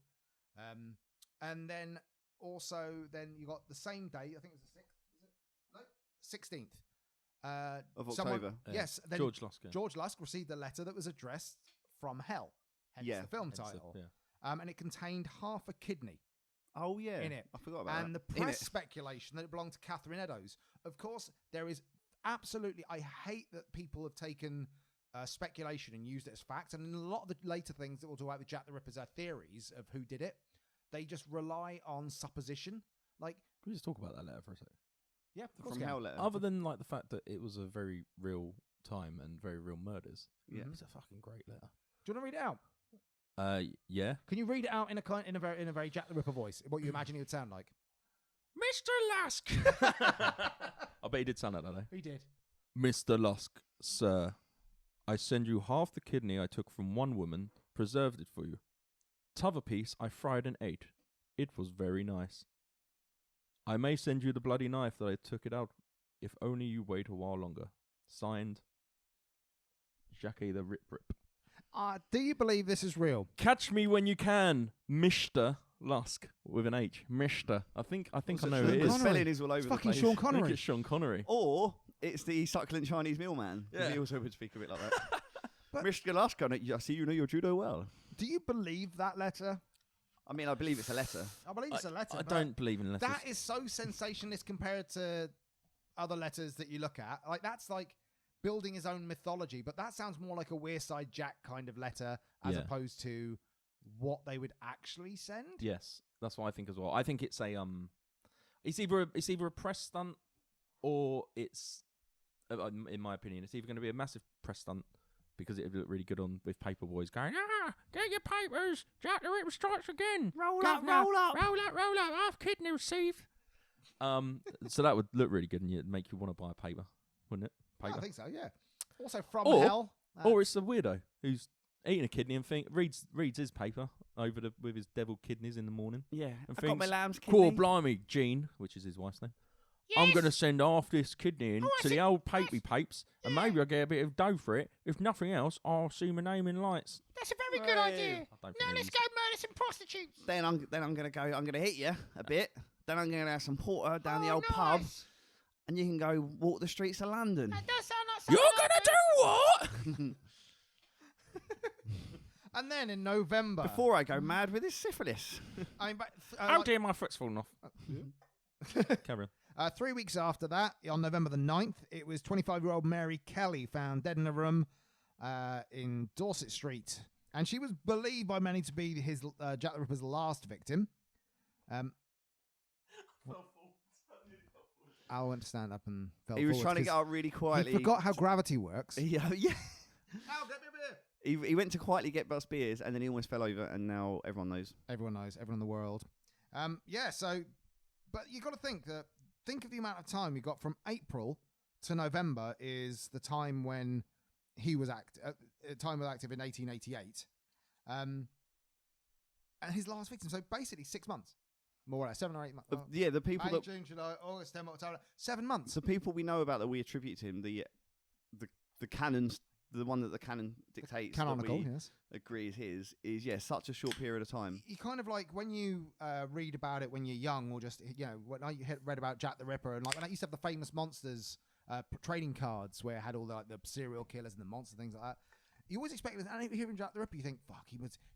and then also then you got the same day. I think it was the 6th. Was it? No, 16th. Of October. Yes. Then George Lusk. Yeah. George Lusk received a letter that was addressed from hell. Hence the film Hence title. yeah. And it contained half a kidney Oh, yeah. in it. I forgot about that. And the press speculation that it belonged to Catherine Eddowes. Of course, there is absolutely... I hate that people have taken speculation and used it as fact. And in a lot of the later things that we'll talk about with Jack the Ripper's theories of who did it, they just rely on supposition. Like, Can we just talk about that letter for a second? yeah, of course From you can. Hell Letter. Other than like the fact that it was a very real time and very real murders, Yeah. it's a fucking great letter. Do you want to read it out? Yeah. Can you read it out in a very Jack the Ripper voice? What you imagine it would sound like? Mr. Lusk. I bet he did sound like that though. He did. Mr. Lusk, sir, I send you half the kidney I took from one woman, preserved it for you. T'other piece I fried and ate. It was very nice. I may send you the bloody knife that I took it out, if only you wait a while longer. Signed, Jacques the Rip Rip. Do you believe this is real? Catch me when you can, Mr. Lusk, with an H. Mr. I think I know who it The is. Connery. spelling is all over It's the fucking place. Sean I think Connery. it's Sean Connery. Or it's the succulent Chinese mailman. Yeah. He also would speak a bit like that. But- Mr. Lusk, I see you know your judo well. Do you believe that letter? I mean, I believe it's a letter. I believe it's a letter. I but don't believe in letters. That is so sensationalist compared to other letters that you look at. Like, that's like building his own mythology, but that sounds more like a Wearside Jack kind of letter as Yeah. opposed to what they would actually send. Yes, that's what I think as well. I think it's a it's either a press stunt or it's, in my opinion, it's either going to be a massive press stunt because it would look really good on with paper boys going, get your papers, Jack the Ripper strikes again. Roll Governor, up, roll up. roll up, half kidney received. So that would look really good and it'd make you want to buy a paper, wouldn't it? Paper. I think so, yeah. Also from Or- hell. Or it's a weirdo who's eating a kidney and reads his paper with his deviled kidneys in the morning. Yeah. And I got my thinks, lamb's Cool, kidney. blimey, Jean, which is his wife's name. I'm going to send half this kidney in to the old papy papes, and maybe I'll get a bit of dough for it. If nothing else, I'll see my name in lights. That's a very good idea. I don't Now think let's go murder some prostitutes. Then I'm gonna hit you a bit. Then I'm gonna have some porter down the Oh, old pub, nice. and you can go walk the streets of London. That does sound like something You're I'd going to do what? And then in November. Before I go mad with this syphilis. I mean, but, Oh dear, my foot's fallen off. Carry on. 3 weeks after that, on November the 9th, it was 25-year-old Mary Kelly found dead in a room in Dorset Street. And she was believed by many to be his Jack the Ripper's last victim. Al went to stand up and fell He was forward trying to 'cause get up really quietly. He forgot how gravity works. Yeah, yeah. Al, get me a beer. He went to quietly get Buzz beers, and then he almost fell over, and now everyone knows. Everyone knows. Everyone in the world. Yeah, so... But you got to think of the amount of time you got from April to November is the time when he was active in 1888. And his last victim. So basically 6 months. More or less, 7 or 8 months. Yeah, the people May, that June, July, August, September, October. 7 months. the people we know about that we attribute to him, the canons, the one that the canon dictates, Canonical, that we yes. agree is his, is such a short period of time. You kind of like when you read about it when you're young, or just when I read about Jack the Ripper, and like when I used to have the famous monsters trading cards where it had all the serial killers and the monster things like that. You always expect, and hearing Jack the Ripper, you think, fuck,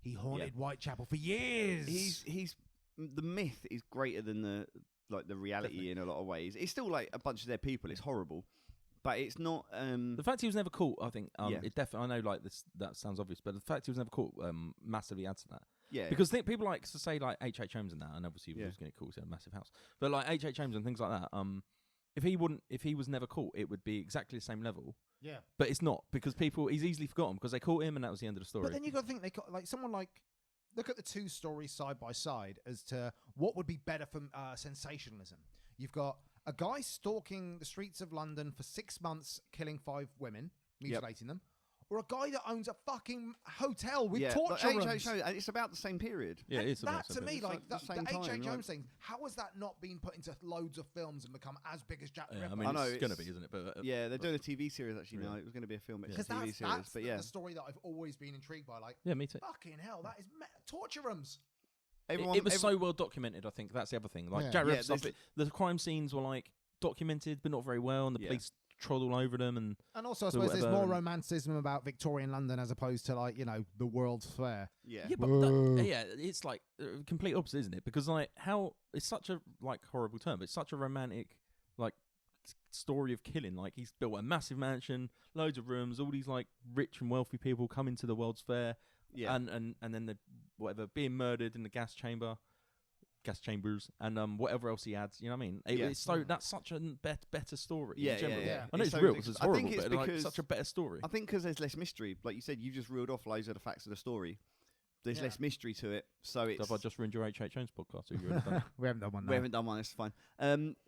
he haunted Whitechapel for years. He's the myth is greater than the reality. Definitely. In a lot of ways. It's still like a bunch of dead people. It's horrible, but it's not. The fact he was never caught, I think, Yeah. it definitely. I know, like this, that sounds obvious, but the fact he was never caught massively adds to that. Yeah, Because people like to say like H.H. Holmes and that, and obviously he Yeah. was going to caught, he had a massive house. But like H.H. Holmes and things like that, if he was never caught, it would be exactly the same level. Yeah. But it's not, because he's easily forgotten because they caught him and that was the end of the story. But then you got to think they got like someone like look at the two stories side by side as to what would be better for sensationalism. You've got a guy stalking the streets of London for 6 months, killing 5 women, mutilating them, or a guy that owns a fucking hotel with torture rooms. And it's about the same period. Yeah, it's That to me, It's like like the the same H.H. time, Holmes thing, how has that not been put into loads of films and become as big as Jack the Yeah, Ripper? I mean, I know, it's going to it's- be, isn't it? But Yeah, they're doing a TV series actually now. Really? It was going to be a film, it's a Because TV that's series. But yeah, the story that I've always been intrigued by. Like, yeah, me too. fucking hell, that is torture rooms. It was so well documented. I think that's the other thing. Like Yeah. Jack Yeah, Ripper stuff, the crime scenes were like documented, but not very well, and the police trod all over them. And also, I So suppose there's whatever, more and- romanticism about Victorian London as opposed to like the World's Fair. yeah. yeah, but Whoa. it's like complete opposite, isn't it? Because like how it's such a like horrible term, but it's such a romantic like story of killing. Like he's built a massive mansion, loads of rooms, all these like rich and wealthy people come into the World's Fair, Yeah. and then the being murdered in the gas chambers, and whatever else he adds. You know what I mean? It's so that's such a better story. Yeah, in general. yeah. I know It's it's so real ridiculous. because it's I horrible, think it's but like because- such a better story. I think because there's less mystery. Like you said, you just reeled off loads of the facts of the story. There's Yeah. less mystery to it, so it's. So have I just ruined your H.H. Jones podcast? Have you already done it? We haven't done one. We haven't done one. It's fine.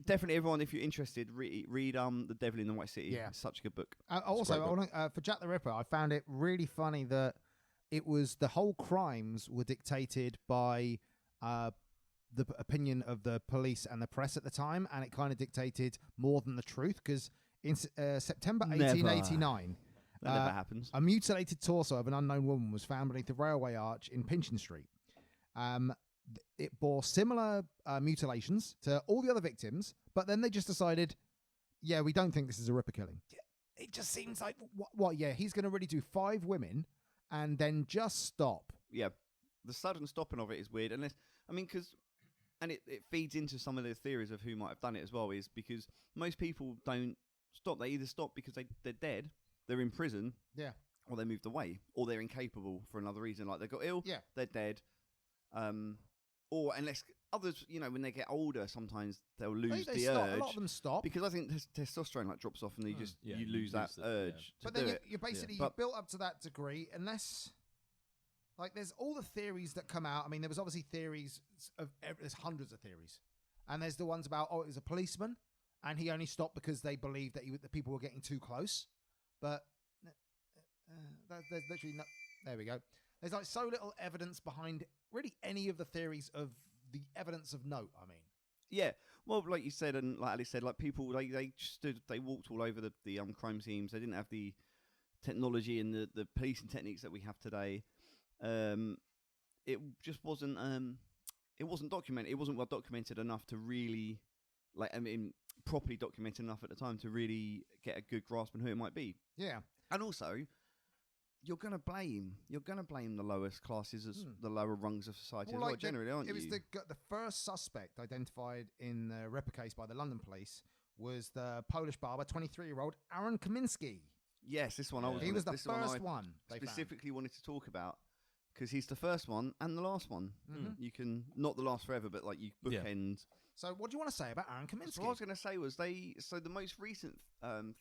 Definitely, everyone, if you're interested, read The Devil in the White City. Yeah. It's such a good book. Also, great I wanna, for Jack the Ripper, I found it really funny that it was the whole crimes were dictated by the opinion of the police and the press at the time, and it kind of dictated more than the truth. Because in September Never. 1889, That never happens. a mutilated torso of an unknown woman was found beneath the railway arch in Pinchin Street. It bore similar mutilations to all the other victims, but then they just decided, yeah, we don't think this is a Ripper killing. It just seems like, what? Yeah, he's going to really do 5 women and then just stop. Yeah, the sudden stopping of it is weird. And it feeds into some of the theories of who might have done it as well. Is because most people don't stop. They either stop because they're dead, they're in prison, Yeah. or they moved away, or they're incapable for another reason, like they got ill, Yeah. they're dead, or unless others, when they get older, sometimes they'll lose They the stop. urge. A lot of them stop. Because I think testosterone like drops off, and you just Yeah, you you lose that lose it, urge But to then do it. you're basically But- built up to that degree, unless, like, there's all the theories that come out. I mean, there was obviously theories there's hundreds of theories, and there's the ones about it was a policeman, and he only stopped because they believed that the people were getting too close. But there's literally no. There we go. There's like so little evidence behind really any of the theories of the evidence of note. I mean. Yeah, well, like you said, and like Ali said, like people, they walked all over the crime scenes. They didn't have the technology and the policing techniques that we have today. It just wasn't. It wasn't documented. It wasn't well documented enough to really, properly documented enough at the time to really get a good grasp on who it might be. Yeah. And also, you're gonna blame the lowest classes as the lower rungs of society as well, generally, aren't you? It was the first suspect identified in the Ripper case by the London police was the Polish barber, 23-year-old Aaron Kamiński. Yes, this one I was. He was the this one I first one they specifically wanted to talk about because he's the first one and the last one. Mhm. You can not the last forever, but like you bookend. found. So, what do you want to say about Aaron Kamiński? So what I was going to say was the most recent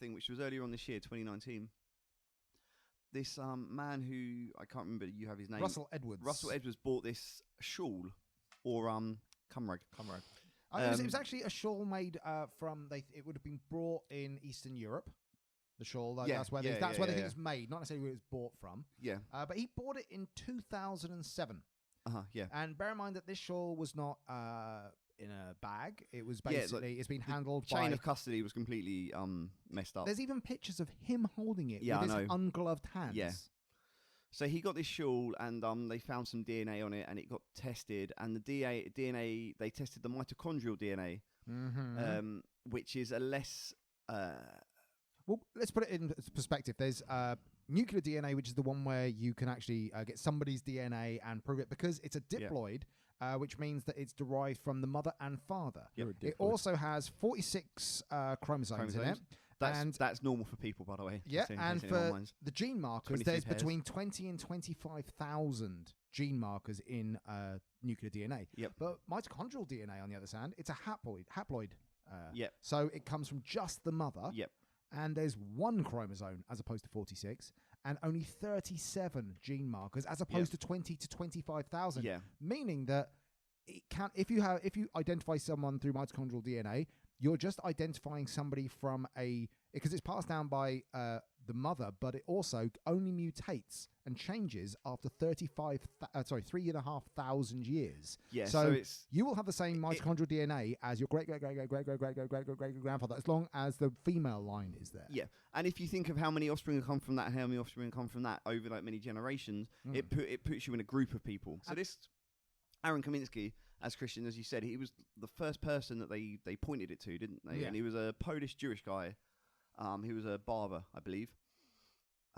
thing, which was earlier on this year, 2019. This man who I can't remember, you have his name. Russell Edwards. Russell Edwards bought this shawl or cumrag. It was actually a shawl made from. It would have been brought in Eastern Europe. The shawl. That's where they think it was made, not necessarily where it was bought from. Yeah. But he bought it in 2007. Yeah. And bear in mind that this shawl was not in a bag. It was basically it's been handled by. Chain of custody was completely messed up. There's even pictures of him holding it Yeah, with I his know. ungloved hands. Yeah. So he got this shawl, and they found some DNA on it, and it got tested. And the DNA they tested the mitochondrial DNA, which is a less. Well, let's put it in perspective. There's nuclear DNA, which is the one where you can actually get somebody's DNA and prove it because it's a diploid, which means that it's derived from the mother and father. Yep. It also has 46 chromosomes in it. That's normal for people, by the way. Yeah, just in and case anyone for minds. the gene markers, 23 there's pairs. between 20 and 25,000 gene markers in nuclear DNA. Yep. But mitochondrial DNA, on the other hand, it's a haploid. Yep. So it comes from just the mother. Yep. And there's one chromosome as opposed to 46, and only 37 gene markers as opposed to 20 to 25,000. Yeah. Meaning that it can, if you identify someone through mitochondrial DNA, you're just identifying somebody from because it's passed down by the mother, but it also only mutates and changes after 3,500 years. Yeah. So it's you will have the same mitochondrial DNA as your great grandfather, as long as the female line is there. yeah. And if you think of how many offspring have come from that, how many offspring come from that over like many generations, it puts you in a group of people. So this Aaron Kaminsky, as Christian, as you said, he was the first person that they pointed it to, didn't they? Yeah. And he was a Polish Jewish guy. He was a barber, I believe.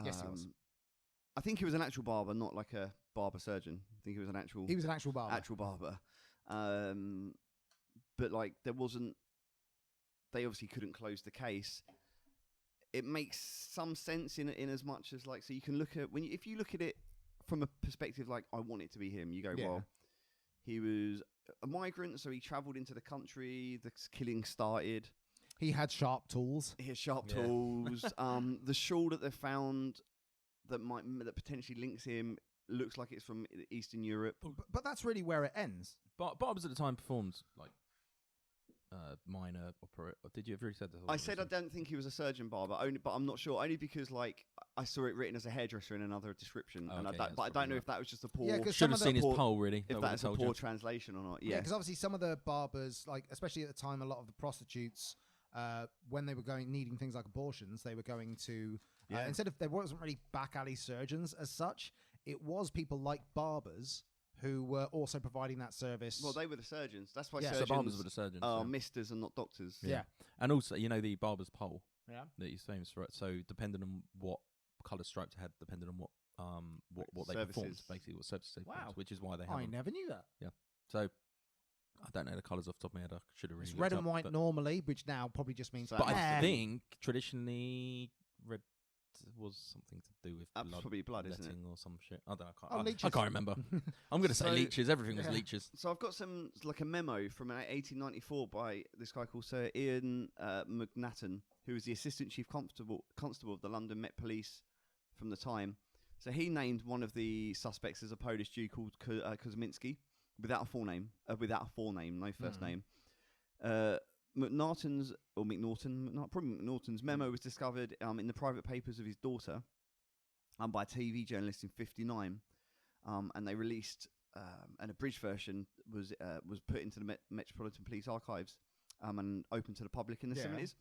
Yes, he was. I think he was an actual barber, not like a barber surgeon. I think he was an actual. He was an actual barber. Actual barber. But like there wasn't. They obviously couldn't close the case. It makes some sense in as much as like so you can look at if you look at it from a perspective like I want it to be him. You go well. He was a migrant, so he travelled into the country. The killing started. He had sharp tools. He had sharp tools. The shawl that they found that potentially links him looks like it's from Eastern Europe. But that's really where it ends. Barbers at the time performed like minor opera. Did you have already said this? I said I don't think he was a surgeon barber, but I'm not sure. Only because like I saw it written as a hairdresser in another description, Oh, and okay, but I don't know if that was just a poor. Yeah, 'cause should have some seen of his poll really. If that's a poor translation or not. Yeah, Yeah. because obviously some of the barbers, like especially at the time, a lot of the prostitutes, when they were needing things like abortions, they were going to instead of there wasn't really back alley surgeons as such. It was people like barbers who were also providing that service. Well, they were the surgeons. That's why So surgeons barbers were the surgeons. are misters and not doctors. Yeah. And also, you know, the barber's pole Yeah. that he's famous for. So depending on what colour stripes they had, depending on what they performed, Services. basically what services they Wow. performed, which is why they have I them. never knew that. So I don't know the colours off the top of my head. I should have really It's looked red and up, white but- normally, which now probably just means. So- But I red. think traditionally red was something to do with That's probably blood, isn't it? letting or some shit. I don't know. Oh, I leeches. can't remember. I'm going to say So- leeches. Everything was Yeah. leeches. So I've got like a memo from 1894 by this guy called Sir Ian McNatton, who was the assistant chief constable of the London Met Police from the time. So he named one of the suspects as a Polish Jew called Kuzminski, without a forename, no first name. McNaughton's memo was discovered in the private papers of his daughter, by a TV journalist in '59, and they released an abridged version was put into the Metropolitan Police Archives and open to the public in the 70s.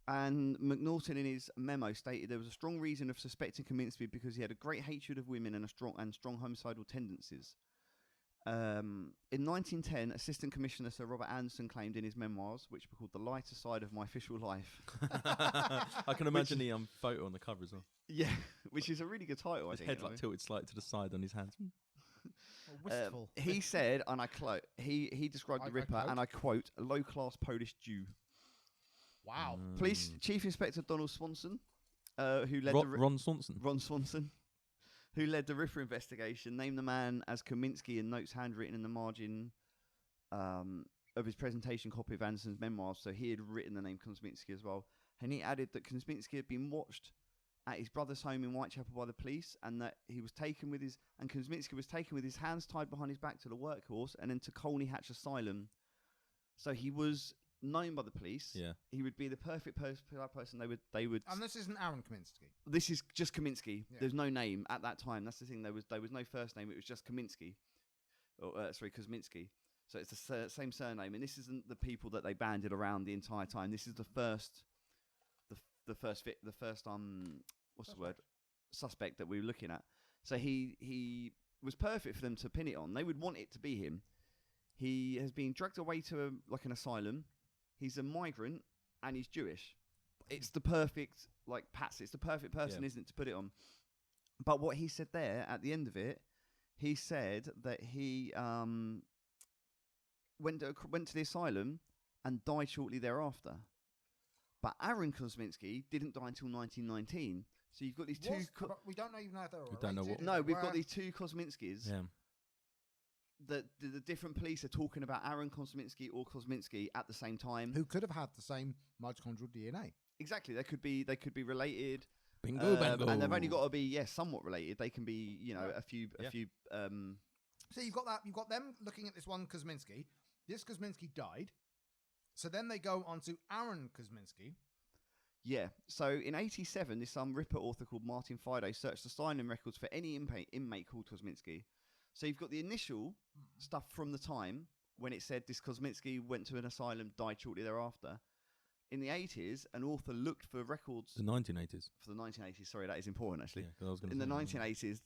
And McNaughton in his memo stated there was a strong reason of suspecting Kaminsky because he had a great hatred of women and strong homicidal tendencies. In 1910, Assistant Commissioner Sir Robert Anderson claimed in his memoirs, which were called The Lighter Side of My Official Life. I can imagine the photo on the cover as well. Yeah, which is a really good title, I His think. head like tilted slightly to the side on his hands. Wistful. He said, and I quote, he described the I Ripper, quote. and I quote, a low-class Polish Jew. Wow. Police Chief Inspector Donald Swanson, who led Ron Swanson. Ron Swanson, who led the Ripper investigation, named the man as Kaminsky in notes handwritten in the margin of his presentation copy of Anderson's memoirs. So he had written the name Kaminsky as well. And he added that Kaminsky had been watched at his brother's home in Whitechapel by the police, and that he was taken with Kaminsky was taken with his hands tied behind his back to the workhorse and then to Colney Hatch Asylum. So he was known by the police. Yeah. He would be the perfect person they would And this isn't Aaron Kaminsky. This is just Kaminsky. Yeah. There's no name at that time. That's the thing. There was no first name. It was just Kaminsky. Kuzminski. So it's the same surname. And this isn't the people that they banded around the entire time. This is the first suspect that we were looking at. So he was perfect for them to pin it on. They would want it to be him. He has been dragged away to an asylum. He's a migrant and he's Jewish. It's the perfect It's the perfect person, isn't it, to put it on? But what he said there at the end of it, he said that he went to the asylum and died shortly thereafter. But Aaron Kosminski didn't die until 1919. So you've got these two. We don't know even if they were We don't know related. what- No, we've got these two Kosminskis. Yeah. That the different police are talking about Aaron Kosminski or Kosminski at the same time. who could have had the same mitochondrial DNA. Exactly, they could be related. Bingo, bango. And they've only got to be somewhat related. They can be a few. So you've got that. You've got them looking at this one Kosminski. This Kosminski died. So then they go on to Aaron Kosminski. Yeah. So in '87, this Ripper author called Martin Fido searched the asylum records for any inmate called Kosminski. So you've got the initial stuff from the time when it said this Kosminski went to an asylum, died shortly thereafter. In the 80s, an author looked for records. The 1980s. For the 1980s, sorry, that is important actually. Yeah, 'cause I was gonna In the say- 1980s,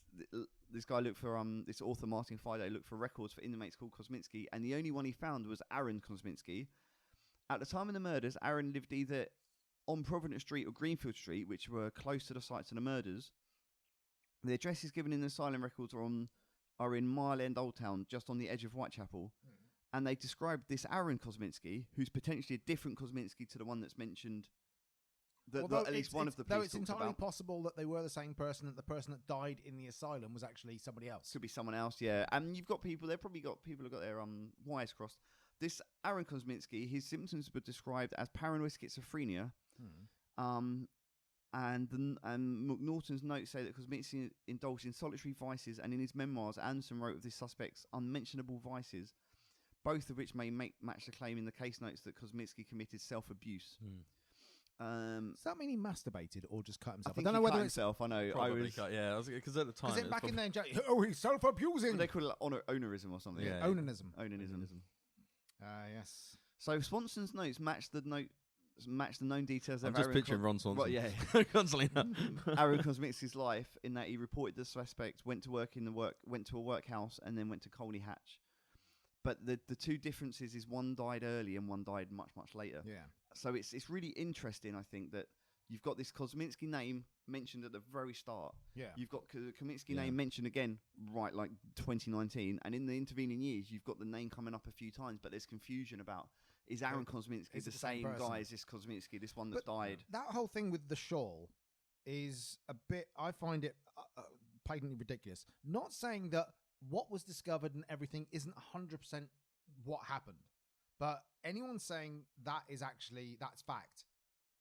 this guy looked for this author Martin Fido looked for records for inmates called Kosminski, and the only one he found was Aaron Kosminski. At the time of the murders, Aaron lived either on Providence Street or Greenfield Street, which were close to the sites of the murders. The addresses given in the asylum records are in Mile End Old Town, just on the edge of Whitechapel. And they described this Aaron Kosminski, who's potentially a different Kosminski to the one that's mentioned. That at least one of the police though it's talked entirely about. possible that they were the same person, that the person that died in the asylum was actually somebody else. Could be someone else, yeah. And you've got people. They've probably got people who got their wires crossed. This Aaron Kosminski, his symptoms were described as paranoid schizophrenia. And McNaughton's notes say that Kosminski indulged in solitary vices, and in his memoirs, Anderson wrote of the suspect's unmentionable vices, both of which may match the claim in the case notes that Kosminski committed self-abuse. Does that mean he masturbated or just cut himself? I think don't know he whether cut it's himself. I know. Probably cut, yeah. Because at the time, because it was back in probably- there, he's self-abusing. they call it onanism or something. Yeah. Onanism. Onanism. Yes. So Swanson's notes match the known details I'm of just Aaron picturing Ron Swanson. Well, yeah. Constantly. Aaron Kosminski's life, in that he reported the suspect went to a workhouse and then went to Colney Hatch. But the two differences is one died early and one died much, much later. Yeah. So it's really interesting, I think, that you've got this Kosminski name mentioned at the very start. Yeah. You've got Kosminski name mentioned again, right, like 2019. And in the intervening years, you've got the name coming up a few times, but there's confusion about, is Aaron Kosminski is the it the same same person? guy as this Kosminski, this one that's But died? That whole thing with the shawl is a bit, I find it patently ridiculous. Not saying that what was discovered and everything isn't 100% what happened, but anyone saying that's fact,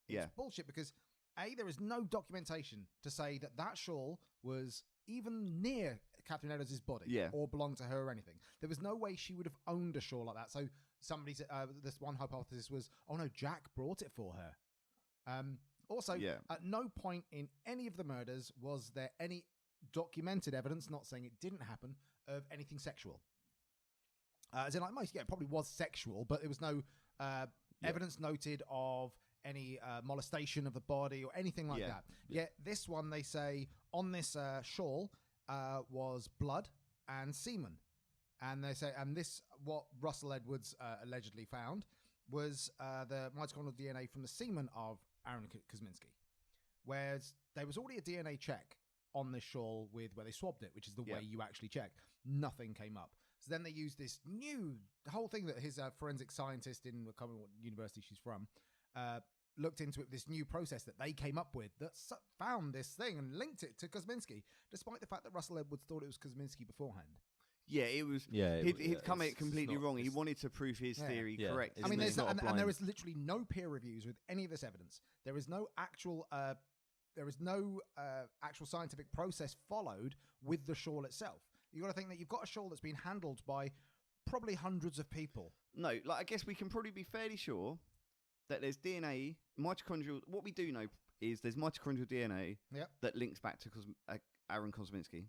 it's bullshit, because there is no documentation to say that shawl was even near Catherine Eddowes' body or belonged to her or anything. There was no way she would have owned a shawl like that. So somebody said, this one hypothesis was, oh no, Jack brought it for her. Also, at no point in any of the murders was there any documented evidence, not saying it didn't happen, of anything sexual. As in, like most, it probably was sexual, but there was no evidence noted of any molestation of the body or anything like that. Yet this one, they say, on this shawl was blood and semen. And they say, and this, what Russell Edwards allegedly found, was the mitochondrial DNA from the semen of Aaron Kosminski. Whereas there was already a DNA check on this shawl with where they swabbed it, which is the way you actually check. Nothing came up. So then they used this the whole thing that his forensic scientist in the university she's from looked into it, this new process that they came up with that found this thing and linked it to Kosminski, despite the fact that Russell Edwards thought it was Kosminski beforehand. Yeah, it was. Yeah, he'd come at it completely wrong. He wanted to prove his theory correct. I mean, and there is literally no peer reviews with any of this evidence. There is no actual actual scientific process followed with the shawl itself. You got to think that you've got a shawl that's been handled by probably hundreds of people. No, like I guess we can probably be fairly sure that there's DNA, mitochondrial. What we do know is there's mitochondrial DNA that links back to Aaron Kosminski.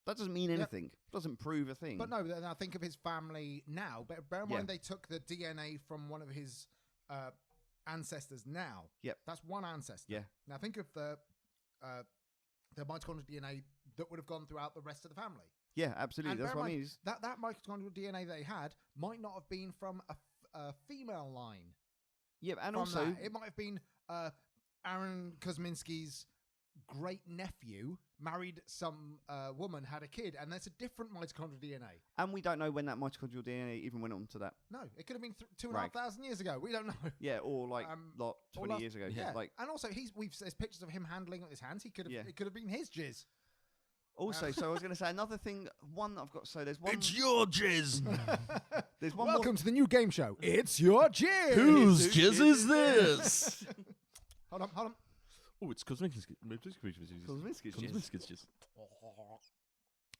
That doesn't mean anything. Doesn't prove a thing. But no, now think of his family now. Bear in mind they took the DNA from one of his ancestors now. Yep. That's one ancestor. Yeah. Now think of the mitochondrial DNA that would have gone throughout the rest of the family. Yeah, absolutely. And That's what I mean. That mitochondrial DNA they had might not have been from a female line. Yeah, and From also that. It might have been Aaron Kosminski's great nephew married some woman, had a kid, and that's a different mitochondrial DNA. And we don't know when that mitochondrial DNA even went on to that. No, it could have been 2,500 years ago. We don't know. Yeah, or like 20 or years ago. Yeah, Like, and also there's pictures of him handling it with his hands. He could have. It could have been his jizz. also, so I was going to say another thing. One that I've got. So there's one. It's your jizz. There's one Welcome more. to the new game show. It's your jizz. Whose jizz is this? Hold on. Oh, it's Kosminski's jizz.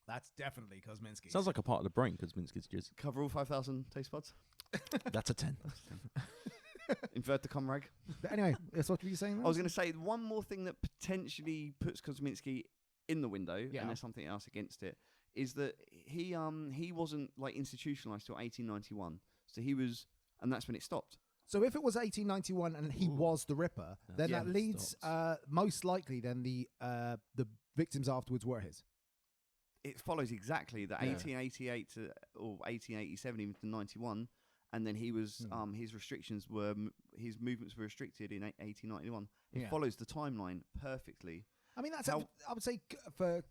That's definitely Kosminski. Sounds like a part of the brain, Kosminski's jizz. Cover all 5,000 taste buds. That's a 10. Invert the comrag. But anyway, that's what were you saying? I was going to say one more thing that potentially puts Kosminski in the window, and there's something else against it, is that he wasn't like institutionalized till 1891. So he was, and that's when it stopped. So if it was 1891 and he was the Ripper, then that leads most likely then the victims afterwards were his. It follows exactly that 1888 to or 1887 even to 91, and then he was his restrictions were his movements were restricted in 1891. It follows the timeline perfectly. I mean that's I would say for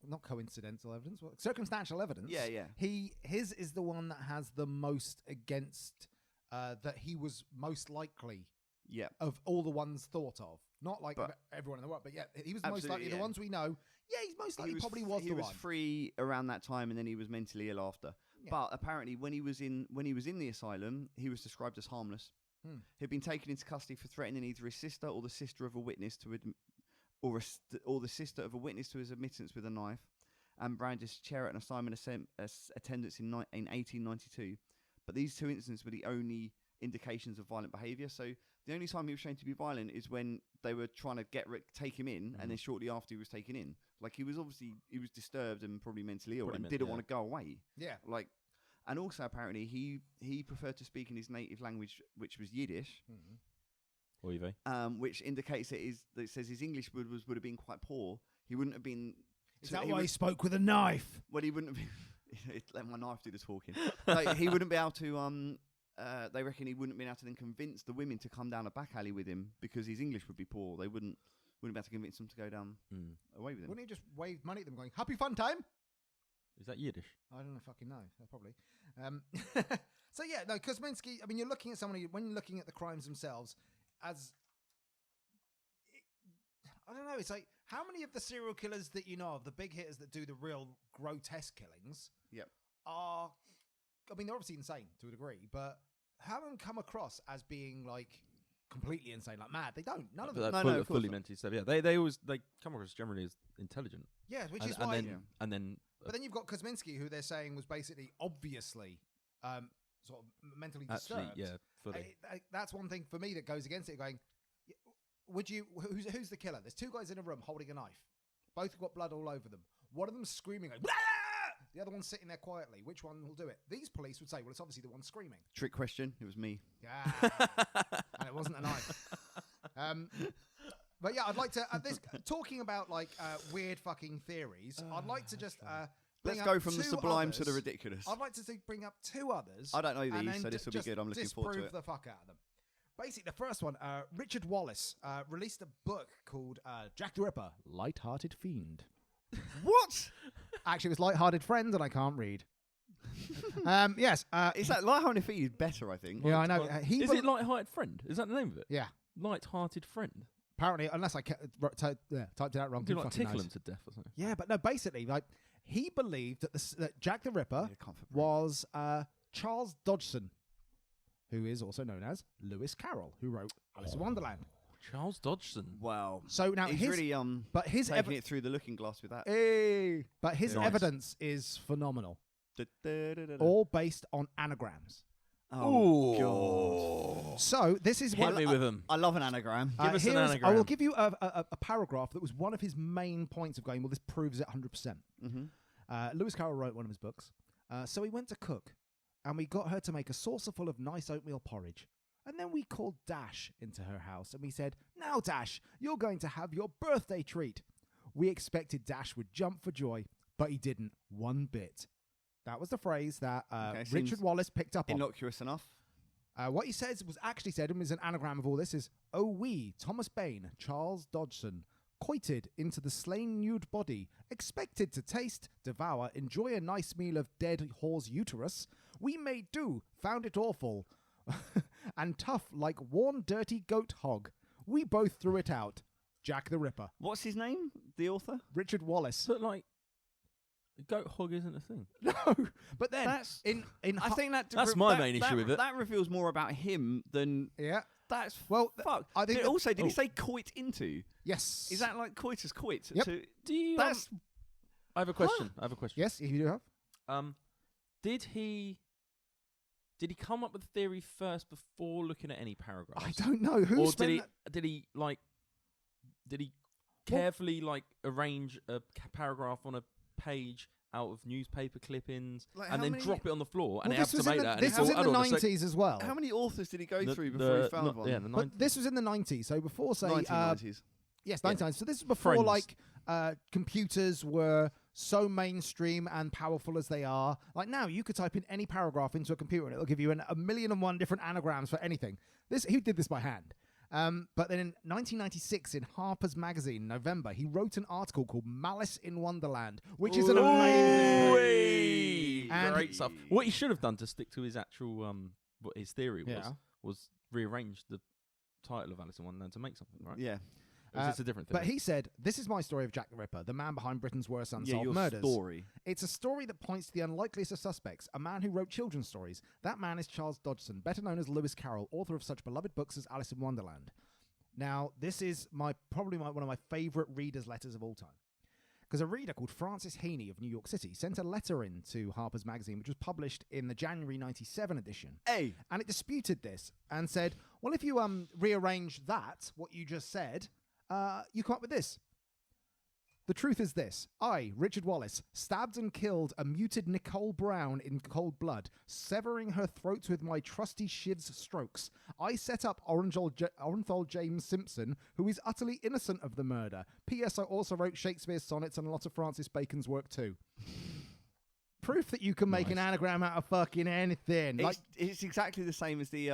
not coincidental evidence, but circumstantial evidence. Yeah. His is the one that has the most against. That he was most likely of all the ones thought of. Not like everyone in the world, but he was most likely the ones we know. Yeah, he's most likely probably was the one. He was free around that time, and then he was mentally ill after. Yeah. But apparently, when he was in the asylum, he was described as harmless. He'd been taken into custody for threatening either his sister or the sister of a witness or the sister of a witness to his admittance with a knife, and brandished chair at an asylum attendance in 1892. But these two incidents were the only indications of violent behaviour. So the only time he was shown to be violent is when they were trying to take him in, and then shortly after he was taken in. Like he was disturbed and probably mentally ill and didn't want to go away. Yeah. Like, and also apparently he preferred to speak in his native language, which was Yiddish. Which indicates that it says his English would have been quite poor. He wouldn't have been. Is that why he spoke with a knife? Well, he wouldn't have been. Let my knife do the talking. Like, he wouldn't be able to. They reckon he wouldn't be able to then convince the women to come down a back alley with him because his English would be poor. They wouldn't be able to convince them to go down away with him. Wouldn't he just wave money at them, going "Happy fun time"? Is that Yiddish? I don't know. Fucking know. Probably. So yeah, no. Kosminski. I mean, you're looking at somebody when you're looking at the crimes themselves as. I don't know. It's like how many of the serial killers that you know of, the big hitters that do the real grotesque killings, are. I mean, they're obviously insane to a degree, but haven't come across as being like completely insane, like mad. They don't. None of them. No, fully mentally stable. Yeah, they always come across generally as intelligent. Yeah, which and, is why. And then. But then you've got Kosminski, who they're saying was basically obviously sort of mentally disturbed. Actually, yeah, fully. That's one thing for me that goes against it. Going. Would you? Who's the killer? There's two guys in a room holding a knife. Both have got blood all over them. One of them's screaming, like, the other one's sitting there quietly. Which one will do it? These police would say, well, it's obviously the one screaming. Trick question. It was me. Yeah, and it wasn't a knife. But yeah, I'd like to talking about like weird fucking theories. I'd like to just let's go from the sublime to the ridiculous. I'd like to bring up two others. I don't know these, so this will be good. I'm looking forward to it. Disprove the fuck out of them. Basically, the first one, Richard Wallace released a book called Jack the Ripper, Light-Hearted Fiend. What? Actually, it was Light-Hearted Friend, and I can't read. Yes. Is that Light-Hearted Fiend is better, I think. Yeah, I know. Is it Light-Hearted Friend? Is that the name of it? Yeah. Light-Hearted Friend? Apparently, unless I typed it out wrong. Do you like tickle him to death or something? Yeah, but no, basically, like he believed that Jack the Ripper was Charles Dodgson, who is also known as Lewis Carroll, who wrote Alice in Wonderland. Charles Dodgson. Wow. So now he's really taking it through the looking glass with that. But his evidence is phenomenal. All based on anagrams. Oh, God. So this is Hit me with them. I love an anagram. Give us an anagram. I will give you a paragraph that was one of his main points of going, well, this proves it 100%. Lewis Carroll wrote one of his books. So he went to cook. And we got her to make a saucer full of nice oatmeal porridge. And then we called Dash into her house and we said, now Dash, you're going to have your birthday treat. We expected Dash would jump for joy, but he didn't one bit. That was the phrase that Richard Wallace picked up on. Innocuous enough. What he says was actually said, and is an anagram of all this, is, "Oh we, Thomas Bain, Charles Dodgson, coited into the slain nude body, expected to taste, devour, enjoy a nice meal of dead whore's uterus. We made do, found it awful, and tough like worn dirty goat hog. We both threw it out. Jack the Ripper." What's his name? The author? Richard Wallace. But like, goat hog isn't a thing. No, but then That's- in I think That's my main issue with it. That reveals more about him than yeah. that's. Well, fuck. I think Did he say coit into? yes. Is that like coitus coit? Yep. So Do you? that's I have a question. Yes, if you do have. Did he come up with the theory first before looking at any paragraphs? I don't know who. Or spent did he carefully like arrange a paragraph on a page out of newspaper clippings Like, and how then many- drop it on the floor and Well, it have this to make was that? this was in the 90s as well. How many authors did he go through before he found one? Yeah, the But this was in the 90s, so before, say, 1990s. yes, Yeah. 1990s. So this is before, Friends. like, computers were so mainstream and powerful as they are. Like now, you could type in any paragraph into a computer and it'll give you a million and one different anagrams for anything. He did this by hand. But then in 1996, in Harper's Magazine, November, he wrote an article called "Malice in Wonderland," which is an amazing. Ooh-wee. And Great stuff. What he should have done to stick to his actual what his theory was rearrange the title of Alice in Wonderland to make something, right? Yeah. Or is this a different thing? But he said, "This is my story of Jack the Ripper, the man behind Britain's worst Yeah, unsolved your murders. story. It's a story that points to the unlikeliest of suspects, a man who wrote children's stories. That man is Charles Dodgson, better known as Lewis Carroll, author of such beloved books as Alice in Wonderland." Now, this is probably one of my favourite readers' letters of all time. Because a reader called Francis Heaney of New York City sent a letter in to Harper's Magazine, which was published in the January 97 edition. Hey. And it disputed this and said, well, if you rearrange that, what you just said, you come up with this. The truth is this. I, Richard Wallace, stabbed and killed a muted Nicole Brown in cold blood, severing her throat with my trusty shid's strokes. I set up Orenthal James Simpson, who is utterly innocent of the murder. P.S. I also wrote Shakespeare's sonnets and a lot of Francis Bacon's work too. Proof that you can make an anagram out of fucking anything. It's exactly the same as the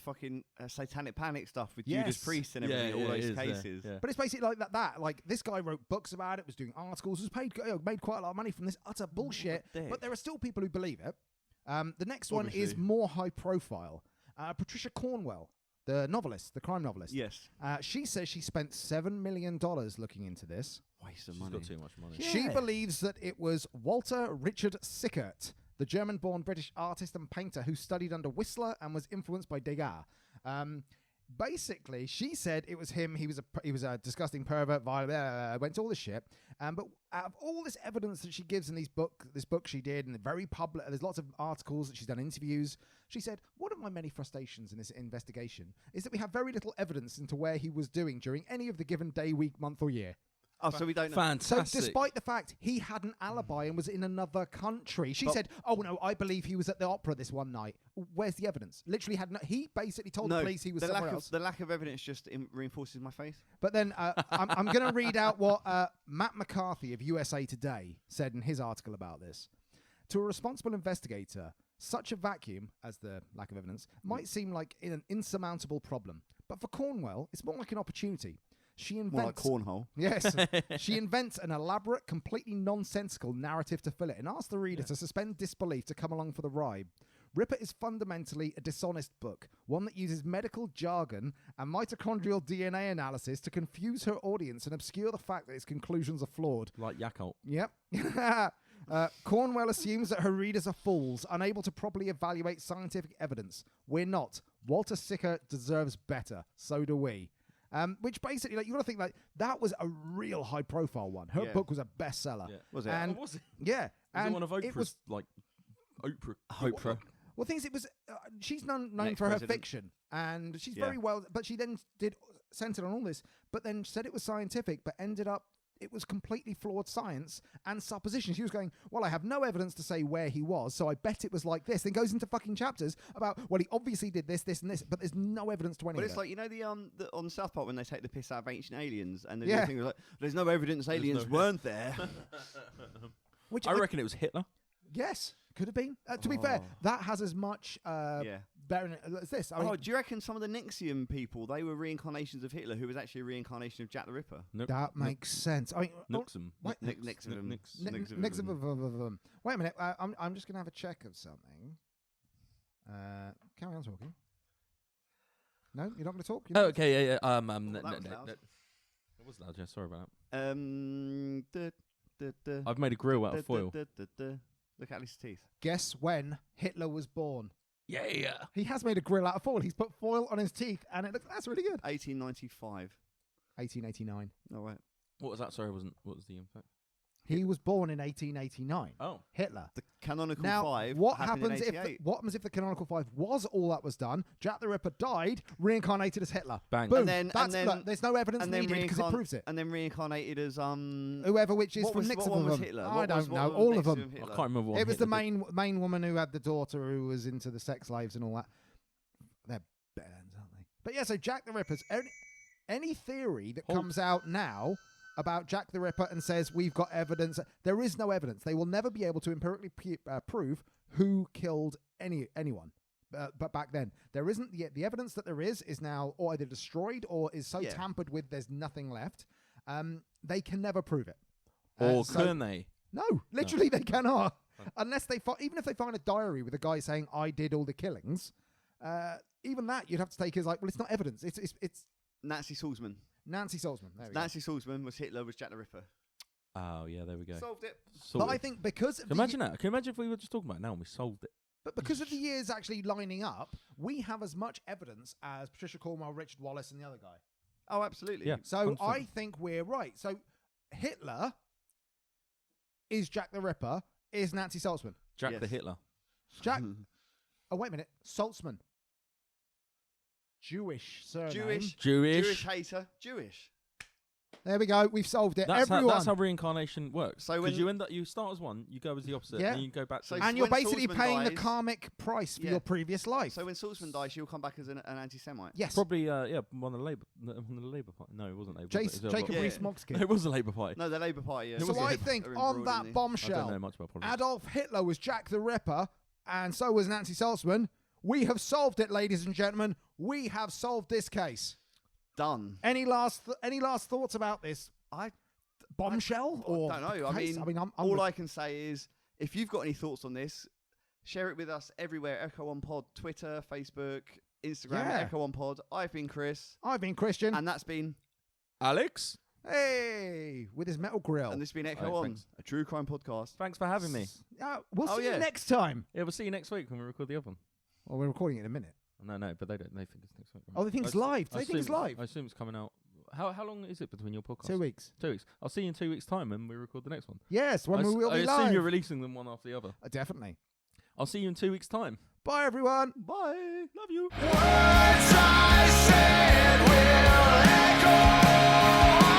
fucking Satanic Panic stuff with Yes. Judas Priest and everything, all those cases. Yeah. But it's basically like that. Like, this guy wrote books about it, was doing articles, made quite a lot of money from this utter bullshit. But there are still people who believe it. The next one is Obviously. more high profile. Patricia Cornwell, the novelist, the crime novelist. Yes. She says she spent $7 million looking into this. Waste of She's money. got too much money. Yeah. She believes that it was Walter Richard Sickert, the German-born British artist and painter who studied under Whistler and was influenced by Degas. Basically, she said it was him. He was a disgusting pervert, violent, went to all this shit. But out of all this evidence that she gives in this book she did, and very public, there's lots of articles that she's done, interviews. She said, one of my many frustrations in this investigation is that we have very little evidence into where he was doing during any of the given day, week, month, or year. Oh, so we don't know. Fantastic. So despite the fact he had an alibi and was in another country, she said, oh no, I believe he was at the opera this one night. Where's the evidence? Literally he basically told the police he was somewhere else. The lack of evidence just reinforces my faith. But then I'm going to read out what Matt McCarthy of USA Today said in his article about this. To a responsible investigator, such a vacuum, as the lack of evidence, might seem like an insurmountable problem. But for Cornwell, it's more like an opportunity. She invents More like cornhole. Yes. She invents an elaborate, completely nonsensical narrative to fill it and asks the reader to suspend disbelief to come along for the ride. Ripper is fundamentally a dishonest book, one that uses medical jargon and mitochondrial DNA analysis to confuse her audience and obscure the fact that its conclusions are flawed. Like Yakult. Yep. Cornwell assumes that her readers are fools, unable to properly evaluate scientific evidence. We're not. Walter Sickert deserves better. So do we. Which basically, like, you got to think, like, that was a real high-profile one. Her book was a bestseller. Yeah. Was it? And was it? yeah, Was and it one of Oprah's, it was, like, Oprah? Oprah. well, things it was. She's known Next for her president. fiction, and she's Yeah. very well. But she then centered on all this, but then said it was scientific, but ended up. It was completely flawed science and supposition. She was going, well, I have no evidence to say where he was, so I bet it was like this. Then goes into fucking chapters about, well, he obviously did this, this, and this, but there's no evidence to any But of it's it. like, you know, the on South Park when they take the piss out of ancient aliens, and the Yeah. thing was like, there's no evidence aliens no- weren't there. Which I reckon it was Hitler. yes, could have been. To be fair, that has as much Yeah. better it's this. I mean, do you reckon some of the Nexium people, they were reincarnations of Hitler, who was actually a reincarnation of Jack the Ripper? that makes sense. I mean, Nuxum. what? Nexium. Wait a minute. I'm just gonna have a check of something. Carry on talking. No, you're not going to talk. Oh, okay, yeah. That was loud. It was loud. Yeah, sorry about that. that. I've made a grill out of foil. Look at his teeth. Guess when Hitler was born? Yeah. He has made a grill out of foil. He's put foil on his teeth, and that's really good. 1895. 1889. No, wait. What was that? Sorry, what was the impact? He was born in 1889. Oh. Hitler. The canonical Now, 5 what happened happens in if 88. what happens if the canonical 5 was all that was done? Jack the Ripper died, reincarnated as Hitler. Bang. Boom. And then Look, there's no evidence needed because it proves it. And then reincarnated as Whoever which is what from was, Nixon. what one was Hitler? I What don't was- what know. was All next of to them. I Hitler? can't remember what It was the Hitler did. main woman who had the daughter who was into the sex slaves and all that. They're bands, aren't they? But yeah, so Jack the Ripper's any theory that comes out now about Jack the Ripper and says we've got evidence. There is no evidence. They will never be able to empirically prove who killed anyone. But back then, there isn't yet. The evidence that there is now or either destroyed or is so tampered with there's nothing left. They can never prove it. Or can they? No, literally they cannot. Unless they even if they find a diary with a guy saying I did all the killings, even that you'd have to take as like, well, it's not evidence. It's Nancy Salzman. Nancy Salzman. There we go. Nancy Salzman was Hitler, was Jack the Ripper. Oh, yeah, there we go. Solved it. But I think because of Imagine that. Can you imagine if we were just talking about it now and we solved it? But because of the years actually lining up, we have as much evidence as Patricia Cornwell, Richard Wallace, and the other guy. Oh, absolutely. Yeah. So 100%. I think we're right. So Hitler is Jack the Ripper, is Nancy Salzman. Jack Yes. the Hitler. Jack. Oh, wait a minute. Salzman. Jewish surname. Jewish hater. Jewish. There we go. We've solved it. That's Everyone. how reincarnation works. So Because when- you start as one, you go as the opposite, Yeah. and then you go back to... So and you're when basically Salzman paying the dies- karmic price for your previous life. So when Salzman dies, she'll come back as an anti-Semite. Yes. Probably, one of the Labour Party. No, it wasn't Labour. Jacob Yeah. Rees-Mogg's No, kid. it was the Labour Party. No, the Labour Party. Yeah. So I think Are on embroiled that in the- I don't bombshell, know much about politics. Adolf Hitler was Jack the Ripper, and so was Nancy Salzman. We have solved it, ladies and gentlemen. We have solved this case. Done. Any last thoughts about this bombshell? or I don't know. case? I mean, I'm all I can say is, if you've got any thoughts on this, share it with us everywhere. Echo on Pod, Twitter, Facebook, Instagram. Yeah. Echo on Pod. I've been Chris, I've been Christian. and that's been, Alex? Hey, with his metal grill. and this has been Echo Alright, on, thanks. a true crime podcast. Thanks for having me. We'll Oh, see you yeah. next time. Yeah, we'll see you next week when we record the other one. Well, we're recording it in a minute. No, but they don't. They think it's next week. Oh, they think it's live. They think it's live. I assume it's coming out. How long is it between your podcasts? 2 weeks. 2 weeks. I'll see you in 2 weeks' time when we record the next one. Yes, when I we will I be assume live. you're releasing them one after the other. Definitely. I'll see you in 2 weeks' time. Bye, everyone. Bye. Love you. Words I said will echo.